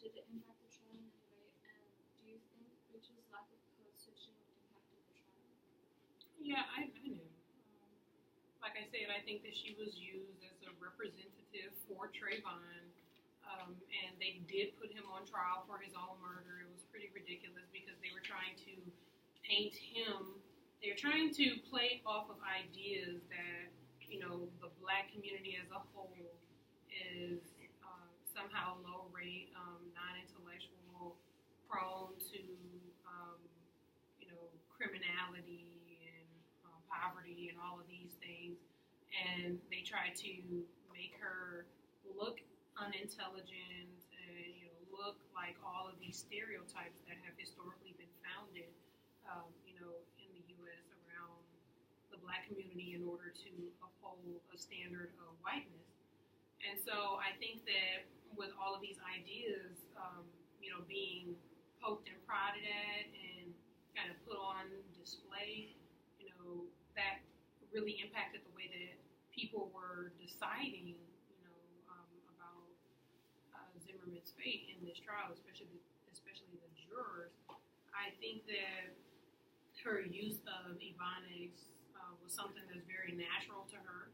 S7: Did it impact the trial in any way? And do you think Rachel's lack of code switching impacted the trial?
S1: Yeah, I knew. Like I said, I think that she was used as a representative for Trayvon, and they did put him on trial for his own murder. It was pretty ridiculous, because they were trying to paint him. They were trying to play off of ideas that, you know, the Black community as a whole is somehow low rate, non-intellectual, prone to, you know, criminality and poverty and all of these things. And they try to make her look unintelligent and, you know, look like all of these stereotypes that have historically been founded, you know, in the U.S. around the Black community in order to uphold a standard of whiteness. And so I think that with all of these ideas, you know, being poked and prodded at and kind of put on display, you know, that really impacted the way that people were deciding, you know, about Zimmerman's fate in this trial, especially the jurors. I think that her use of Ebonics was something that's very natural to her,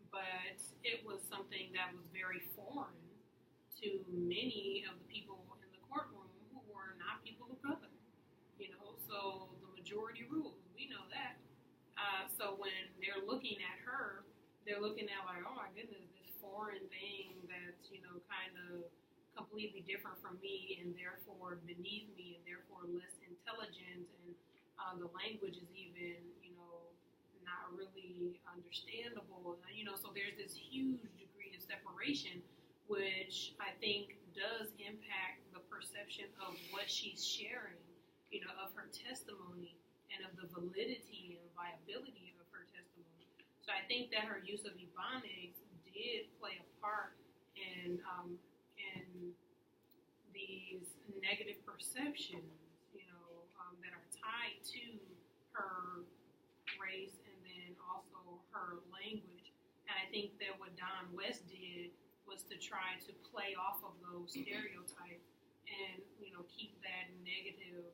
S1: but it was something that was very foreign to many of the people in the courtroom who were not people of color. You know, so the majority rules, we know that. So when they're looking at her, they're looking at like, oh my goodness, this foreign thing that's, you know, kind of completely different from me and therefore beneath me and therefore less intelligent, and the language is even, you know, not really understandable. You know, so there's this huge degree of separation, which I think does impact the perception of what she's sharing, you know, of her testimony and of the validity and viability of her testimony. So I think that her use of Ebonics did play a part in these negative perceptions, you know, that are tied to her race and then also her language. And I think that what Don West did was to try to play off of those stereotypes and, you know, keep that negative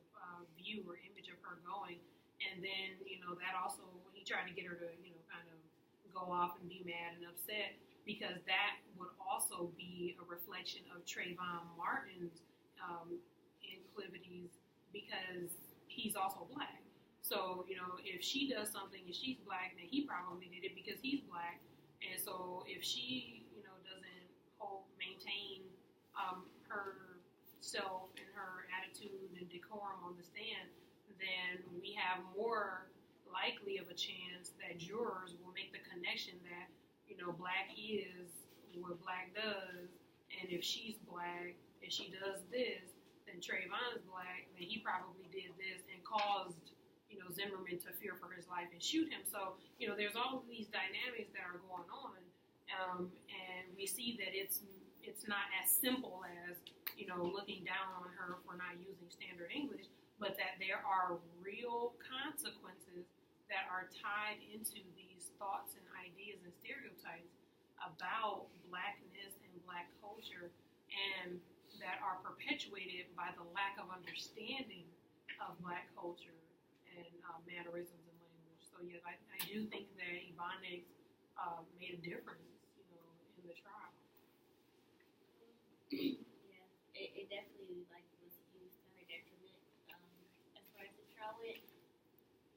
S1: view or image of her going. And then, you know, that also, he tried to get her to, you know, kind of go off and be mad and upset, because that would also be a reflection of Trayvon Martin's inclivities because he's also black. So, if she does something and she's black, then he probably did it because he's black. And so if she, doesn't maintain herself and her attitude and decorum on the stand, then we have more likely of a chance that jurors will make the connection that, black is what black does, and if she's black and she does this, then Trayvon is black, then he probably did this and caused, Zimmerman to fear for his life and shoot him. So, there's all of these dynamics that are going on, and we see that it's not as simple as, looking down on her for not using standard English, but that there are real consequences that are tied into these thoughts and ideas and stereotypes about blackness and black culture, and that are perpetuated by the lack of understanding of black culture and mannerisms and language. So yes, I do think that Ebonics made a difference, in the trial.
S2: Yeah, it definitely was used to her detriment as far as the trial went.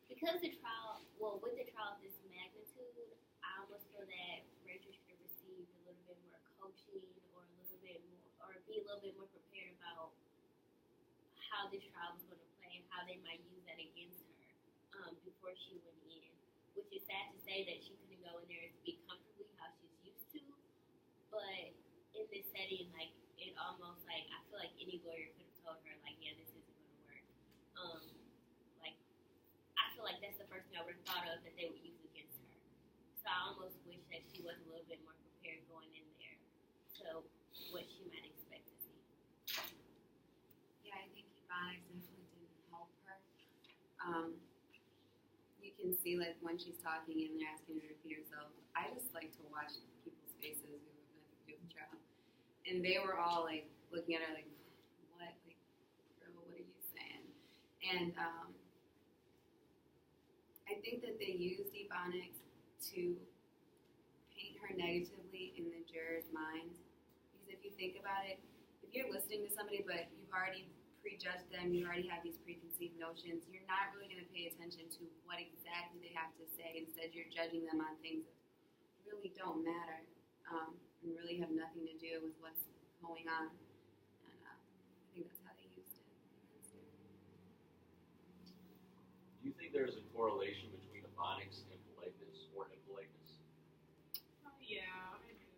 S2: Because with the trial of this magnitude, I almost feel that Rachel should have received a little bit more coaching, or be a little bit more prepared about how this trial was going to play and how they might use that against her before she went in. Which is sad to say that she couldn't go in there and speak comfortably how she's used to, but in this setting, it almost I feel like any lawyer could have told her yeah, this isn't going to work. I feel like that's the first thing I would have thought of that they would use against her. So I almost wish that she was a little bit more prepared going in there to what she might expect to see.
S3: Yeah, I think Ebonics definitely didn't help her. You can see when she's talking and they're asking her to repeat herself. I just like to watch people's faces who have nothing to do with the trial, and they were all looking at her what, girl, what are you saying? And I think that they used Ebonics to paint her negatively in the jurors' minds. Because if you think about it, if you're listening to somebody but you've already prejudged them, you already have these preconceived notions, you're not really going to pay attention to what exactly they have to say. Instead, you're judging them on things that really don't matter and really have nothing to do with what's going on. And I think that's how they used it.
S9: Do you think there's a correlation between Ebonics and politeness or impoliteness?
S1: Yeah, I do.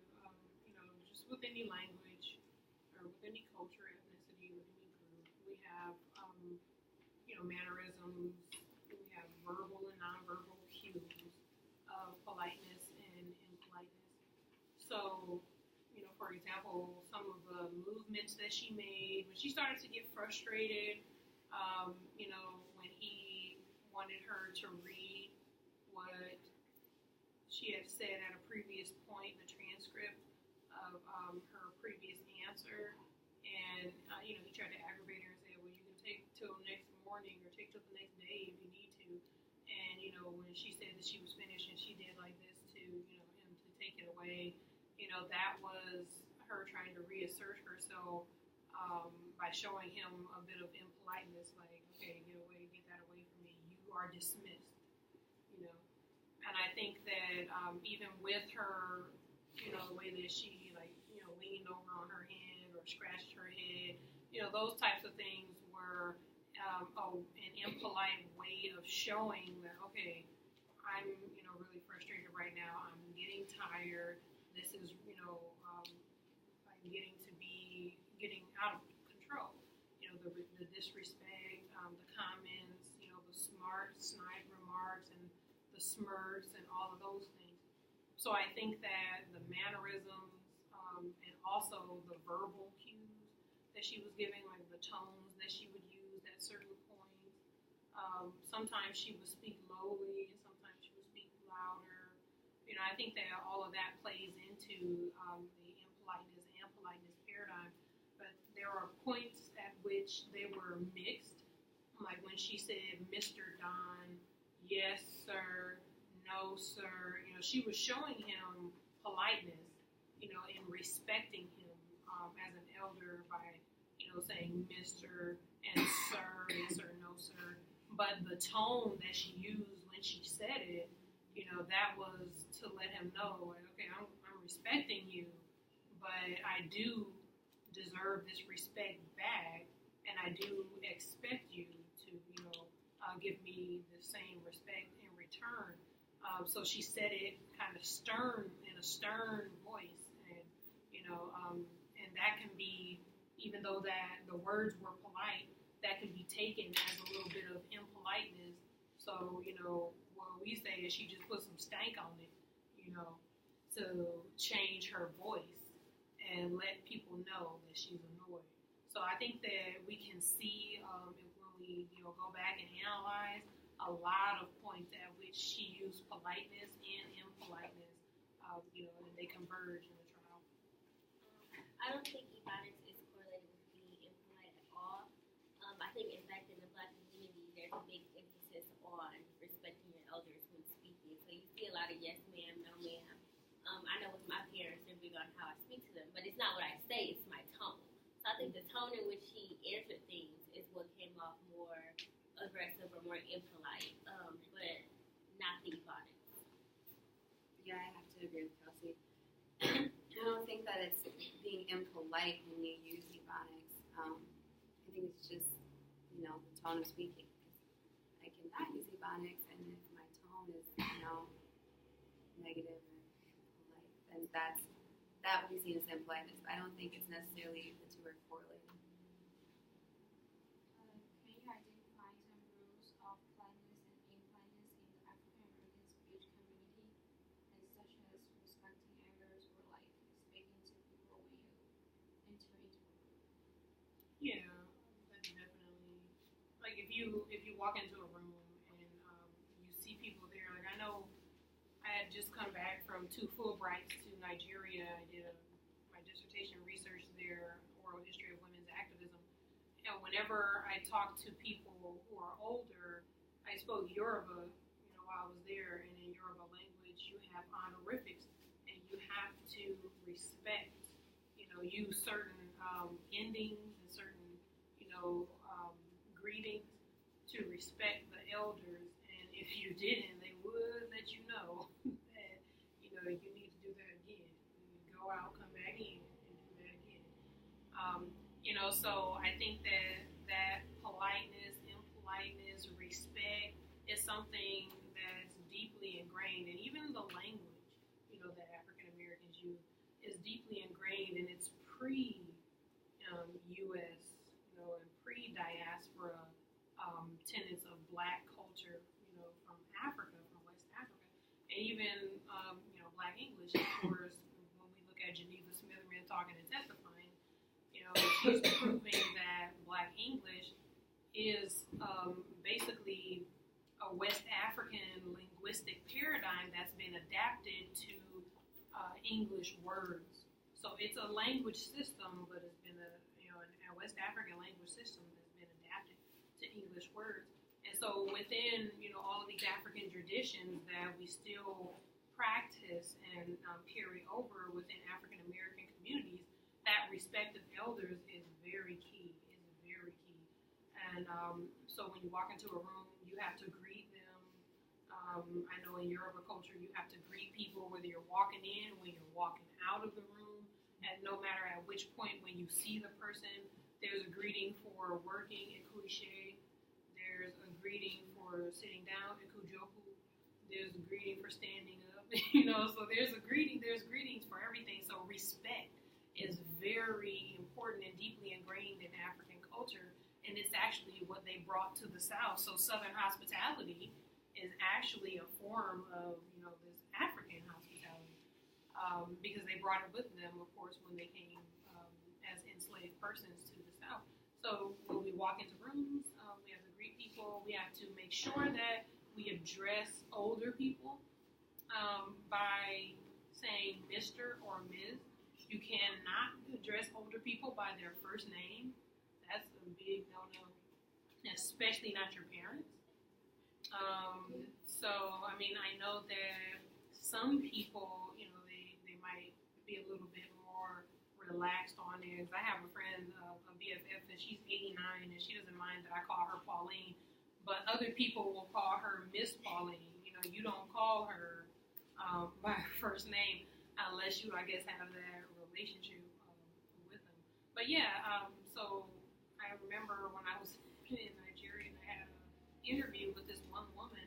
S1: Just with any language or with any culture, ethnicity, with any group, we have, mannerisms, we have verbal and nonverbal cues of politeness and impoliteness. So, for example, some of the movements that she made, when she started to get frustrated, when he wanted her to read what she had said at a previous point, the transcript of her previous answer, and he tried to aggravate her and say, well, you can take till next morning or take till the next day if you need to. And when she said that she was finished and she did like this to him to take it away, that was her trying to reassert herself by showing him a bit of impoliteness, okay, get that away from me, you are dismissed. And I think that even with her, the way that she leaned over on her hand or scratched her head, those types of things were an impolite way of showing that, okay, I'm really frustrated right now. I'm getting tired. This is I'm getting out of control. The disrespect, the comments, the smart, snide remarks, and the smirks, and all of those things. So I think that the mannerisms and also the verbal cues that she was giving, like the tones that she would use at certain points. Sometimes she would speak lowly, and sometimes she would speak louder. I think that all of that plays into the impoliteness paradigm. But there are points at which they were mixed, like when she said, Mr. Don, yes, sir, no, sir. She was showing him politeness, in respecting him as an elder by, saying Mr. and Sir, yes or no, sir. But the tone that she used when she said it, that was to let him know, like, okay, I'm respecting you, but I do deserve this respect back, and I do expect you to, give me the same respect in return. So she said it kind of stern, in a stern voice, and that can be, even though that the words were polite, that can be taken as a little bit of impoliteness. So, what we say is she just put some stank on it, to change her voice and let people know that she's annoyed. So I think that we can see when we, go back and analyze a lot of points at which she used politeness and impoliteness, and they converge in the trial.
S2: I don't think Ebonics is correlated with being impolite at all. I think, in fact, in the Black community, there's a big emphasis on respecting your elders when speaking. So you see a lot of yes ma'am, no ma'am. I know with my parents, they're big on how I speak to them, but it's not what I say, it's my tone. So I think the tone in which she answered things is what came off more aggressive or more impolite, but not the Ebonics.
S3: Yeah, I have to agree with Kelsey. I don't think that it's being impolite when you use Ebonics. I think it's just, the tone of speaking. I cannot use Ebonics, and if my tone is, negative or polite, then that would be seen as impoliteness. But I don't think it's necessarily the two are correlated.
S7: Can you identify some rules of politeness and impoliteness in the African American speech community, and such as respecting elders or like speaking to people when you enter into a room?
S1: Yeah, that's definitely, like, if you walk into a room and you see people there, like, I know I had just come back from 2 Fulbrights to Nigeria. I did my dissertation research there, oral history of women's activism. And whenever I talk to people who are older, I spoke Yoruba, while I was there, and in Yoruba language, you have honorifics, and you have to respect, use certain endings and certain, greetings to respect the elders. And if you didn't, they would let you know that, you need to do that again. You go out, come back in, and do that again. So I think that politeness, impoliteness, respect is something that's deeply ingrained, and even the language, that African Americans use is deeply ingrained, and it's pre-U.S., and pre-diaspora tenets of Black culture, from Africa, from West Africa, and even, Black English. Of course, when we look at Geneva Zimmerman talking and testifying, she's proving that Black English is basically a West African linguistic paradigm that's been adapted to English words. So it's a language system, but it's been a West African language system that's been adapted to English words. And so within, all of these African traditions that we still practice and carry over within African American communities, that respect of elders is very key. And so when you walk into a room, you have to greet them. I know in Yoruba culture, you have to greet people whether you're walking in, when you're walking out of the room, and no matter at which point when you see the person, there's a greeting for working, ekuishe. There's a greeting for sitting down, ekujoku. There's a greeting for standing up, so there's greetings for everything. So respect is very important and deeply ingrained in African culture, and it's actually what they brought to the South. So Southern hospitality is actually a form of, this African hospitality, because they brought it with them, of course, when they came as enslaved persons to the South. So when we walk into rooms, we have to greet people. We have to make sure that we address older people by saying Mr. or Ms. You cannot address older people by their first name. That's a big no-no, especially not your parents. So, I know that some people, they might be a little bit more relaxed on it. I have a friend, a BFF, and she's 89, and she doesn't mind that I call her Pauline, but other people will call her Miss Pauline. You know, you don't call her by her first name unless you, I guess, have that relationship with them. But yeah, so I remember when I was in Nigeria, and I had an interview with this one woman.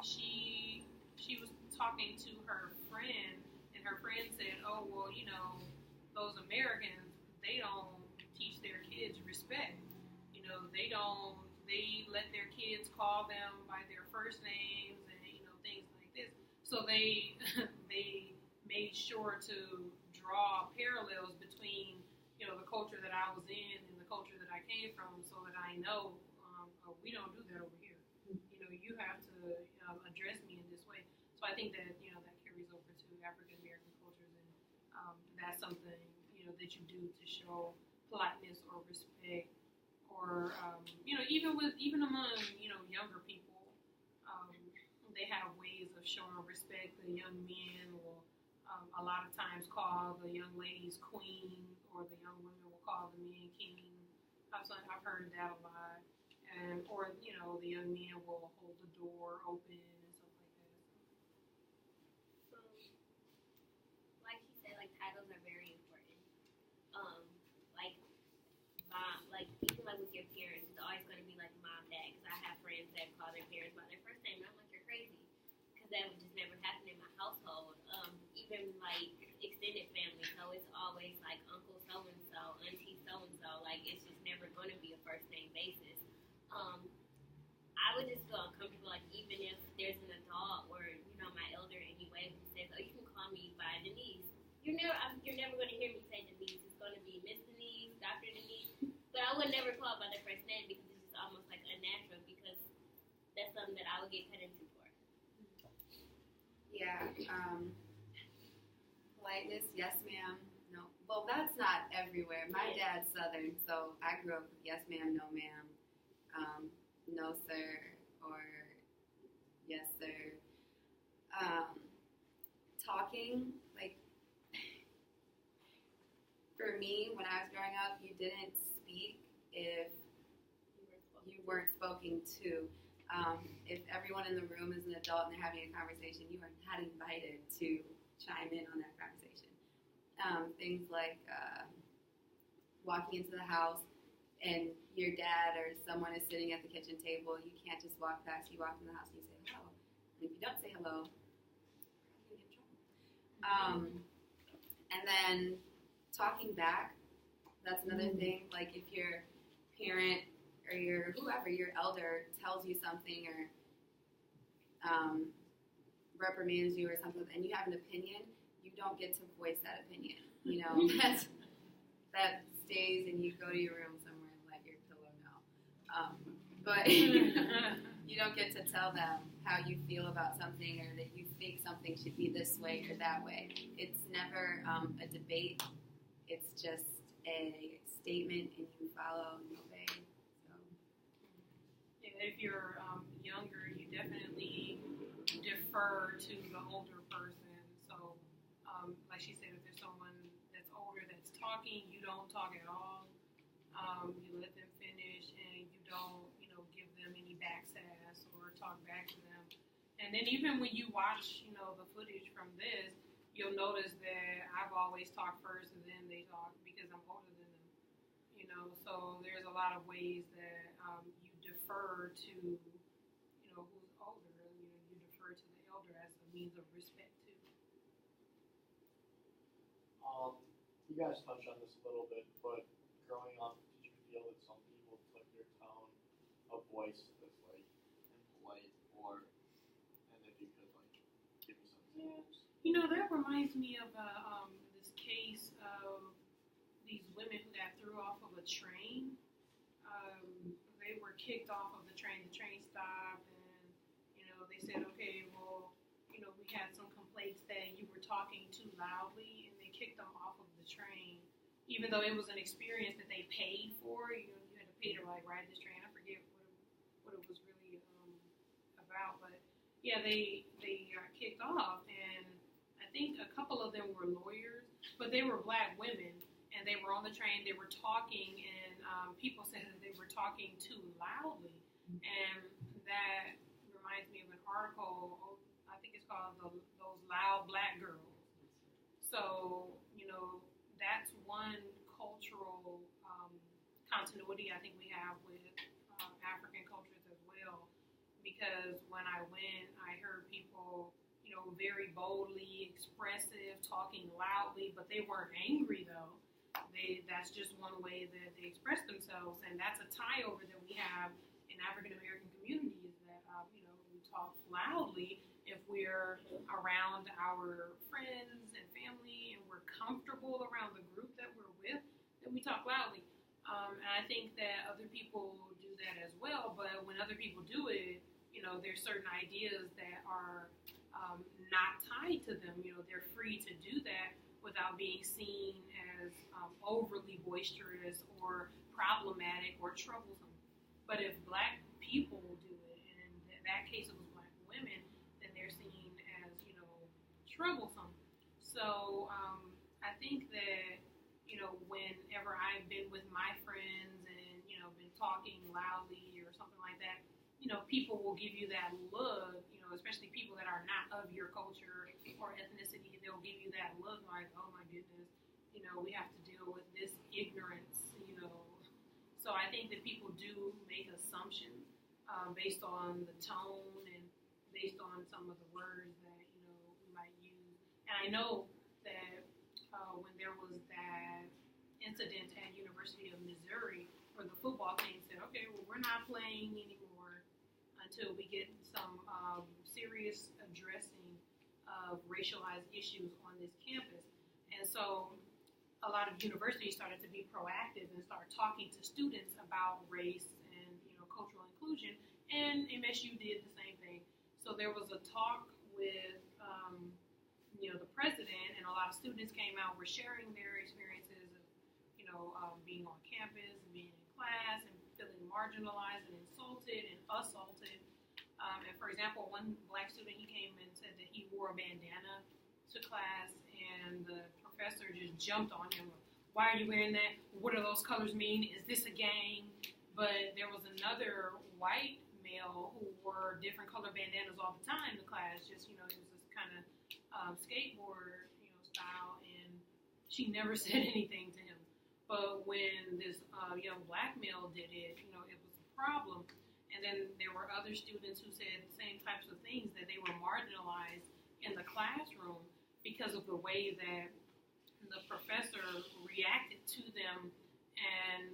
S1: She was talking to her friend, and her friend said, "Oh, well, you know, those Americans, they don't teach their kids respect. You know, they let their kids call them by their first names and, you know, things like this." So they they made sure to draw parallels between, you know, the culture that I was in and the culture that I came from, so that I know we don't do that over here. You know, you have to address me in this way. So I think that, you know, that carries over to African American cultures, and that's something, you know, that you do to show politeness or respect, or you know, even among, you know, younger people, they have ways of showing respect. The young men will a lot of times call the young ladies queen, or the young women will call the men king. I've heard that a lot. And, or, you know, the young men will hold the door open and stuff like that.
S2: So, like he said, like, titles are very important. Like, mom, like, even like with your parents, it's always going to be like mom, dad. Because I have friends that call their parents by their first name, and I'm like, you're crazy. Because that would just never happen in my household. Even like extended family, so it's always like uncle so and so, auntie so and so. Like, it's just never going to be a first name basis. I would just feel uncomfortable, like, even if there's an adult or, you know, my elder anyway, who says, "Oh, you can call me by Denise." You're never going to hear me say Denise. It's going to be Miss Denise, Dr. Denise. But I would never call by their first name, because it's just almost like unnatural, because that's something that I would get cut into for.
S3: Yeah. Politeness, yes, ma'am. No. Well, that's not everywhere. My dad's Southern, so I grew up with yes, ma'am, no, ma'am. No, sir, or yes, sir. Talking, like, for me, when I was growing up, you didn't speak if you weren't spoken to. If everyone in the room is an adult and they're having a conversation, you are not invited to chime in on that conversation. Things like walking into the house, and your dad or someone is sitting at the kitchen table, you can't just walk past. You walk in the house and you say hello. And if you don't say hello, you're going to get in trouble. And then talking back, that's another thing. Like, if your parent or your whoever, your elder, tells you something or reprimands you or something, and you have an opinion, you don't get to voice that opinion. You know, that stays, and you go to your room somewhere and let your pillow know. But you don't get to tell them how you feel about something, or that you think something should be this way or that way. It's never a debate. It's just a statement, and you follow and obey. So,
S1: yeah, if you're younger, you definitely defer to the older person. So, like she said, if there's someone that's older that's talking, you don't talk at all. You let them finish, and you don't, you know, give them any backsass or talk back to them. And then even when you watch, you know, the footage from this, you'll notice that I've always talked first, and then they talk, because I'm older than them. You know, so there's a lot of ways that you defer to, you know, who's older. You know, you defer to the elder as a means of respect too.
S4: You guys touched on this a little bit, but growing up, did you feel that some people took your tone of voice as like impolite, and if you could like give me some examples?
S1: You know, that reminds me of this case of these women who got threw off of a train. They were kicked off of the train. The train stopped, and, you know, they said, okay, well, you know, we had some complaints that you were talking too loudly, and they kicked them off of the train, even though it was an experience that they paid for. You know, you had to pay to, like, ride this train. I forget what it was really about, but yeah, they got kicked off, and I think a couple of them were lawyers, but they were black women, and they were on the train. They were talking, and people said that they were talking too loudly, and that reminds me of an article. I think it's called "Those Loud Black Girls." So that's one cultural continuity I think we have with African cultures as well. Because when I went, I heard people, very boldly expressive, talking loudly, but they weren't angry though. That's just one way that they express themselves, and that's a tie over that we have in African American communities. That we talk loudly if we're around our friends and family, and we're comfortable around the group that we're with, then we talk loudly. And I think that other people do that as well, but when other people do it, there's certain ideas that are not tied to them. They're free to do that without being seen as overly boisterous or problematic or troublesome. But if black people do it, and in that case it was black women, then they're seen as, troublesome. So I think that, whenever I've been with my friends and, been talking loudly or something like that, people will give you that look, especially people that are not of your culture or ethnicity, they'll give you that look like, oh my goodness, we have to deal with this ignorance, So I think that people do make assumptions based on the tone and based on some of the words that, we might use. And I know that when there was that incident at University of Missouri where the football team said, okay, well, we're not playing anymore until we get some serious addressing of racialized issues on this campus. And so a lot of universities started to be proactive and start talking to students about race and cultural inclusion, and MSU did the same thing. So there was a talk with the president, and a lot of students came out, were sharing their experiences of being on campus and being in class and feeling marginalized and insulted and assaulted. And for example, one black student, he came and said that he wore a bandana to class, and the professor just jumped on him. Why are you wearing that? What do those colors mean? Is this a gang? But there was another white male who wore different color bandanas all the time in class. Just, it was this kind of skateboard, style, and she never said anything to him. But when this young black male did it, it was a problem. And then there were other students who said the same types of things, that they were marginalized in the classroom because of the way that the professor reacted to them. And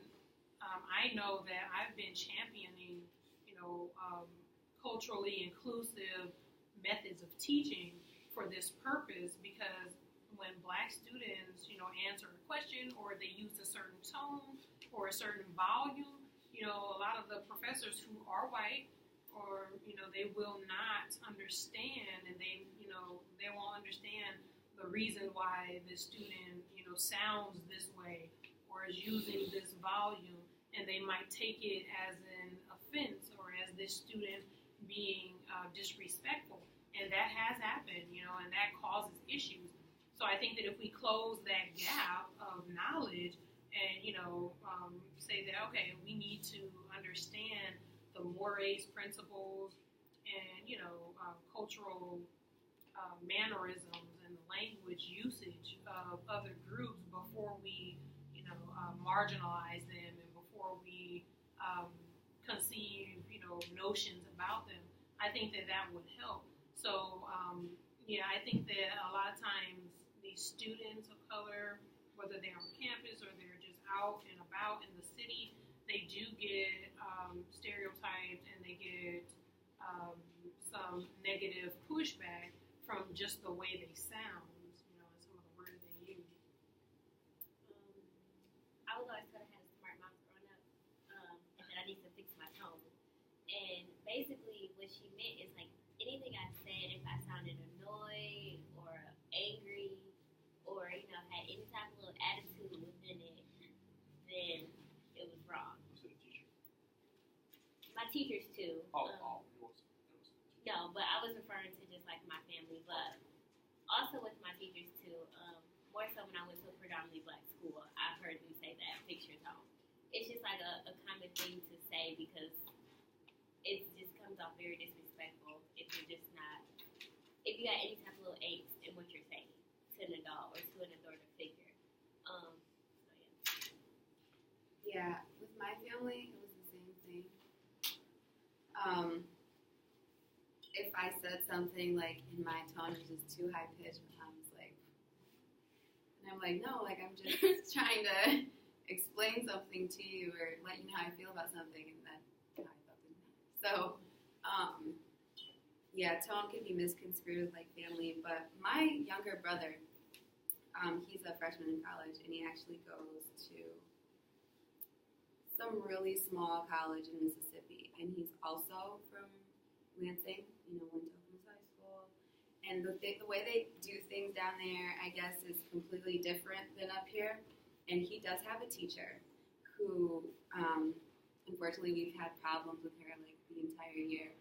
S1: I know that I've been championing, culturally inclusive methods of teaching for this purpose, because when black students, answer a question or they use a certain tone or a certain volume, a lot of the professors who are white, or, they will not understand, and they won't understand the reason why the student, sounds this way or is using this volume, and they might take it as an offense or as this student being disrespectful. And that has happened, and that causes issues. So I think that if we close that gap of knowledge and, say that, okay, we need to understand the mores principles and, cultural mannerisms and the language usage of other groups before we, marginalize them and before we conceive, notions about them, I think that would help. So, I think that a lot of times these students of color, whether they're on campus or they're just out and about in the city, they do get stereotyped, and they get some negative pushback from just the way they sound, and some of the words they use.
S2: I was always told I had a smart mouth growing up, and that I need to fix my tone. And basically what she meant is like anything I said, if I sounded annoyed or angry or, had any type of attitude within it, then it was wrong.
S4: Was it a teacher?
S2: My teachers too.
S4: It was.
S2: No, but I was referring to just like my family. But also with my teachers too, more so when I went to a predominantly black school, I've heard them say that, fix your tone. It's just like a common thing to say because it just comes off very disrespectful if you're just not, if you got any type of little angst in what you're saying to an adult or to an authoritative figure. So
S3: Yeah, with my family, it was the same thing. If I said something like in my tone was just too high pitched, my mom was like, and I'm like, no, like I'm just trying to explain something to you or let you know how I feel about something, and then how I felt didn't matter. So, yeah, tone can be misconstrued with like family, but my younger brother, he's a freshman in college, and he actually goes to some really small college in Mississippi, and he's also from Lansing, went to Oakland's high school, and the way they do things down there, I guess, is completely different than up here, and he does have a teacher who, unfortunately, we've had problems with her, like, the entire year,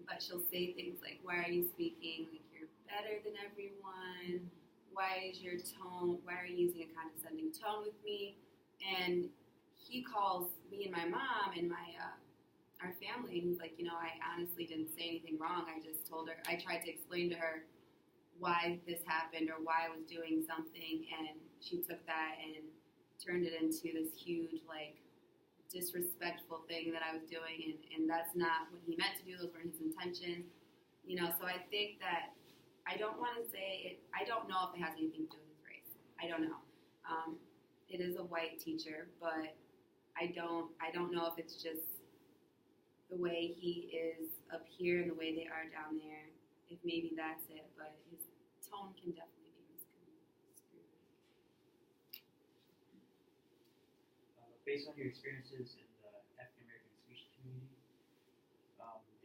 S3: but she'll say things like, why are you speaking, like, you're better than everyone, why are you using a condescending tone with me, and he calls me and my mom and our family, and he's like, I honestly didn't say anything wrong. I just told her, I tried to explain to her why this happened or why I was doing something, and she took that and turned it into this huge, like, disrespectful thing that I was doing, and that's not what he meant to do. Those weren't his intentions, so I think that I don't want to say it, I don't know if it has anything to do with his race. I don't know. It is a white teacher, but I don't know if it's just the way he is up here and the way they are down there, if maybe that's it, but his tone can definitely be misconstrued.
S10: Based on your experiences in the African American speech community,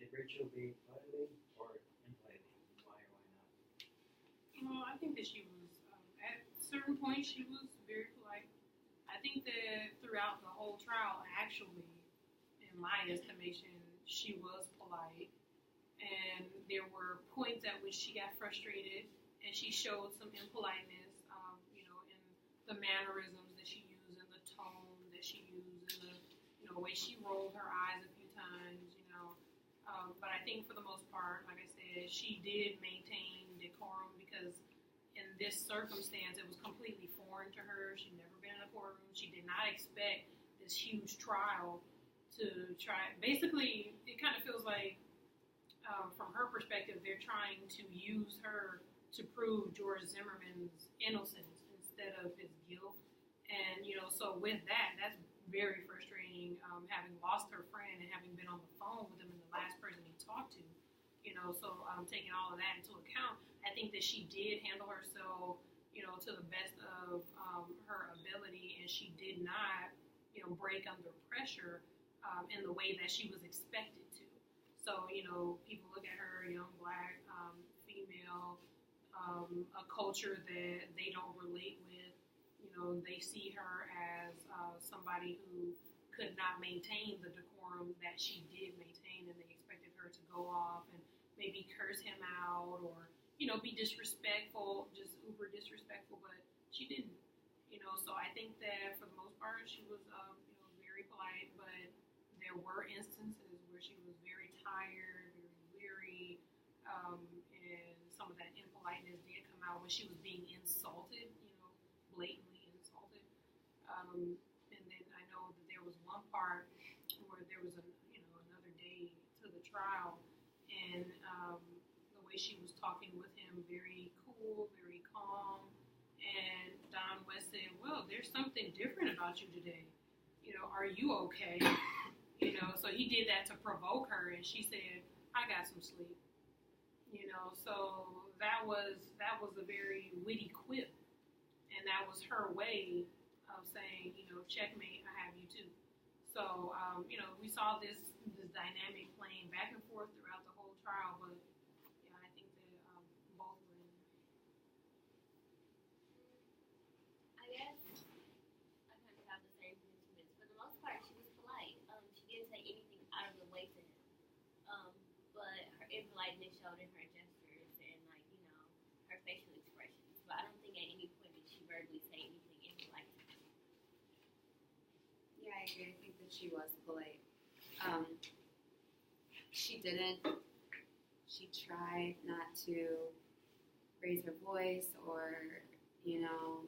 S10: did Rachel behave politely or impolitely? Why or why not?
S1: I think that she was, at certain points, she was very polite. I think that throughout the whole trial, actually, in my estimation, she was polite. And there were points at which she got frustrated and she showed some impoliteness, in the mannerisms that she used and the tone that she used and the way she rolled her eyes a few times, But I think for the most part, like I said, she did maintain decorum because in this circumstance, it was completely foreign to her. She'd never been in a courtroom. She did not expect this huge trial to try. Basically, it kind of feels like, from her perspective, they're trying to use her to prove George Zimmerman's innocence instead of his guilt. And, so with that, that's very frustrating, having lost her friend and having been on the phone with him and the last person he talked to. So taking all of that into account, I think that she did handle herself, to the best of her ability, and she did not, break under pressure in the way that she was expected to. So, people look at her, young black female, a culture that they don't relate with. They see her as somebody who could not maintain the decorum that she did maintain, and they expected her to go off and maybe curse him out or, be disrespectful, just uber disrespectful, but she didn't. So I think that for the most part she was, very polite, but there were instances where she was very tired, very weary, and some of that impoliteness did come out when she was being insulted, blatantly insulted. And then I know that there was one part where there was another day to the trial, and the way she was talking with him, very cool, very calm. And Don West said, "Well, there's something different about you today. Are you okay?" So he did that to provoke her, and she said, "I got some sleep." So that was a very witty quip, and that was her way of saying, checkmate, I have you too. So, we saw this dynamic playing back and forth throughout the whole trial, but yeah, I think that both were in.
S2: I guess I kind of have the same sentiments. For the most part, she was polite. She didn't say anything out of the way to him. But her impoliteness showed in her gestures and, her facial verbally say anything impolite.
S3: Yeah, I agree. I think that she was polite. She didn't. She tried not to raise her voice or, yell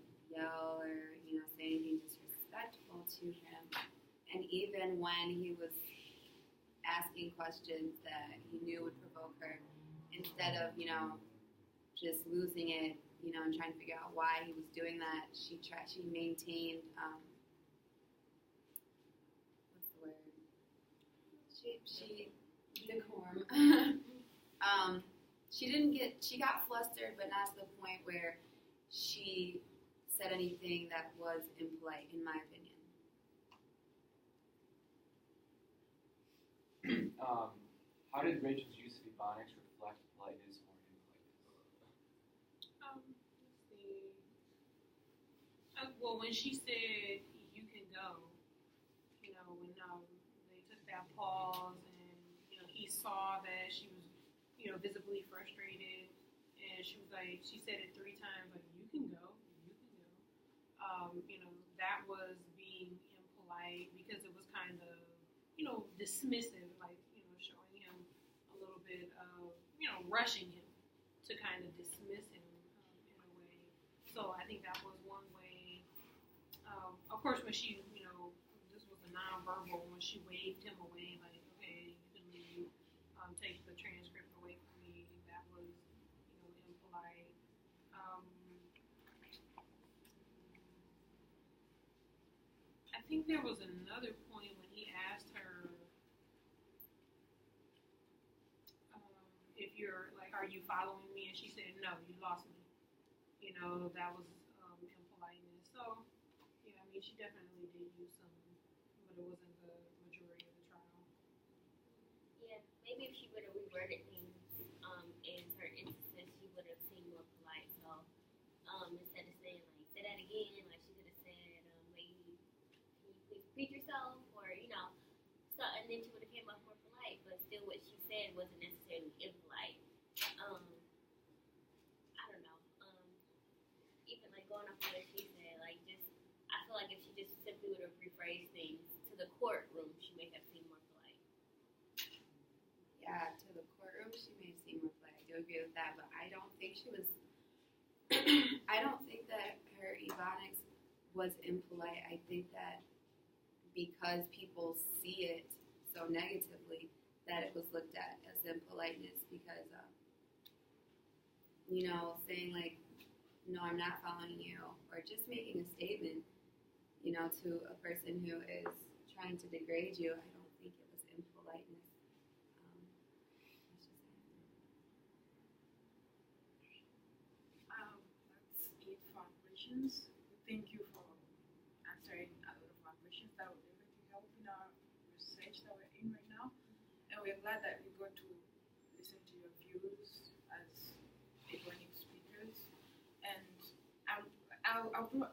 S3: or, say anything disrespectful to him. And even when he was asking questions that he knew would provoke her, instead of, just losing it, and trying to figure out why he was doing that, she maintained, what's the word? She decorum. She got flustered, but not to the point where she said anything that was impolite, in my opinion.
S11: How did Rachel's use of Ebonics reflect politeness or impoliteness?
S1: Let's see. Well, when she said, "You can go," when they took that pause and, he saw that she was, visibly frustrated, and she said it 3 times, like, "You can go, you can go." That was being impolite because it was kind of, dismissive, like, showing him a little bit of, rushing him to kind of dismiss him in a way. So I think that was one way. Of course, when she, this was a nonverbal, when she waved him away, like, "Okay, you can leave, take the transcript away from me," that was, impolite. I think there was another point when he asked her, if you're, like, "Are you following me?" And she said, "No, you lost me." That was impoliteness. So, yeah, I mean, she definitely did use some, but it wasn't the majority of the trial.
S2: Yeah, maybe if she would have reworded things in certain instances, she would have seemed more polite. So instead of saying, like, "Say that again," like, she could have said, "Maybe, can you please repeat yourself?" Or, so, and then she would have came off more polite, but still what she said wasn't necessarily impolite. I don't know. Even, like, going off what she said, like, I feel like if she just simply would have rephrased things to the courtroom, she may have seemed more polite.
S3: Yeah, to the courtroom, she may seem more polite. I do agree with that, but I don't think she was. I don't think that her Ebonics was impolite. I think that because people see it so negatively, that it was looked at as impoliteness because, saying, like, "No, I'm not following you," or just making a statement, to a person who is trying to degrade you, I don't think it was impoliteness.
S12: That's it for our questions. Thank you for answering a lot of our questions that will definitely help in our research that we're in right now. And we're glad that we got to listen to your views as Ebonics speakers. And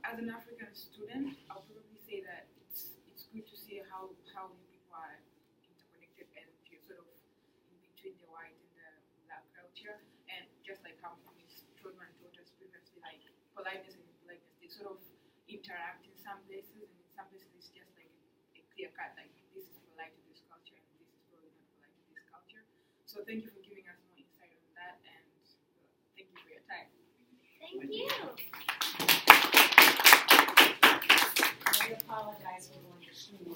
S12: as an African student, I'll probably say that it's good to see how you people are interconnected and you're sort of in between the white and the black culture. And just like how Ms. Trayvon told us previously, like, politeness and impoliteness, they sort of interact in some places, and in some places it's just like a clear cut, like, this is polite to this culture and this is probably not polite to this culture. So thank you for giving us more insight on that, and thank you for your time.
S2: Thank you.
S13: I apologize for going to school.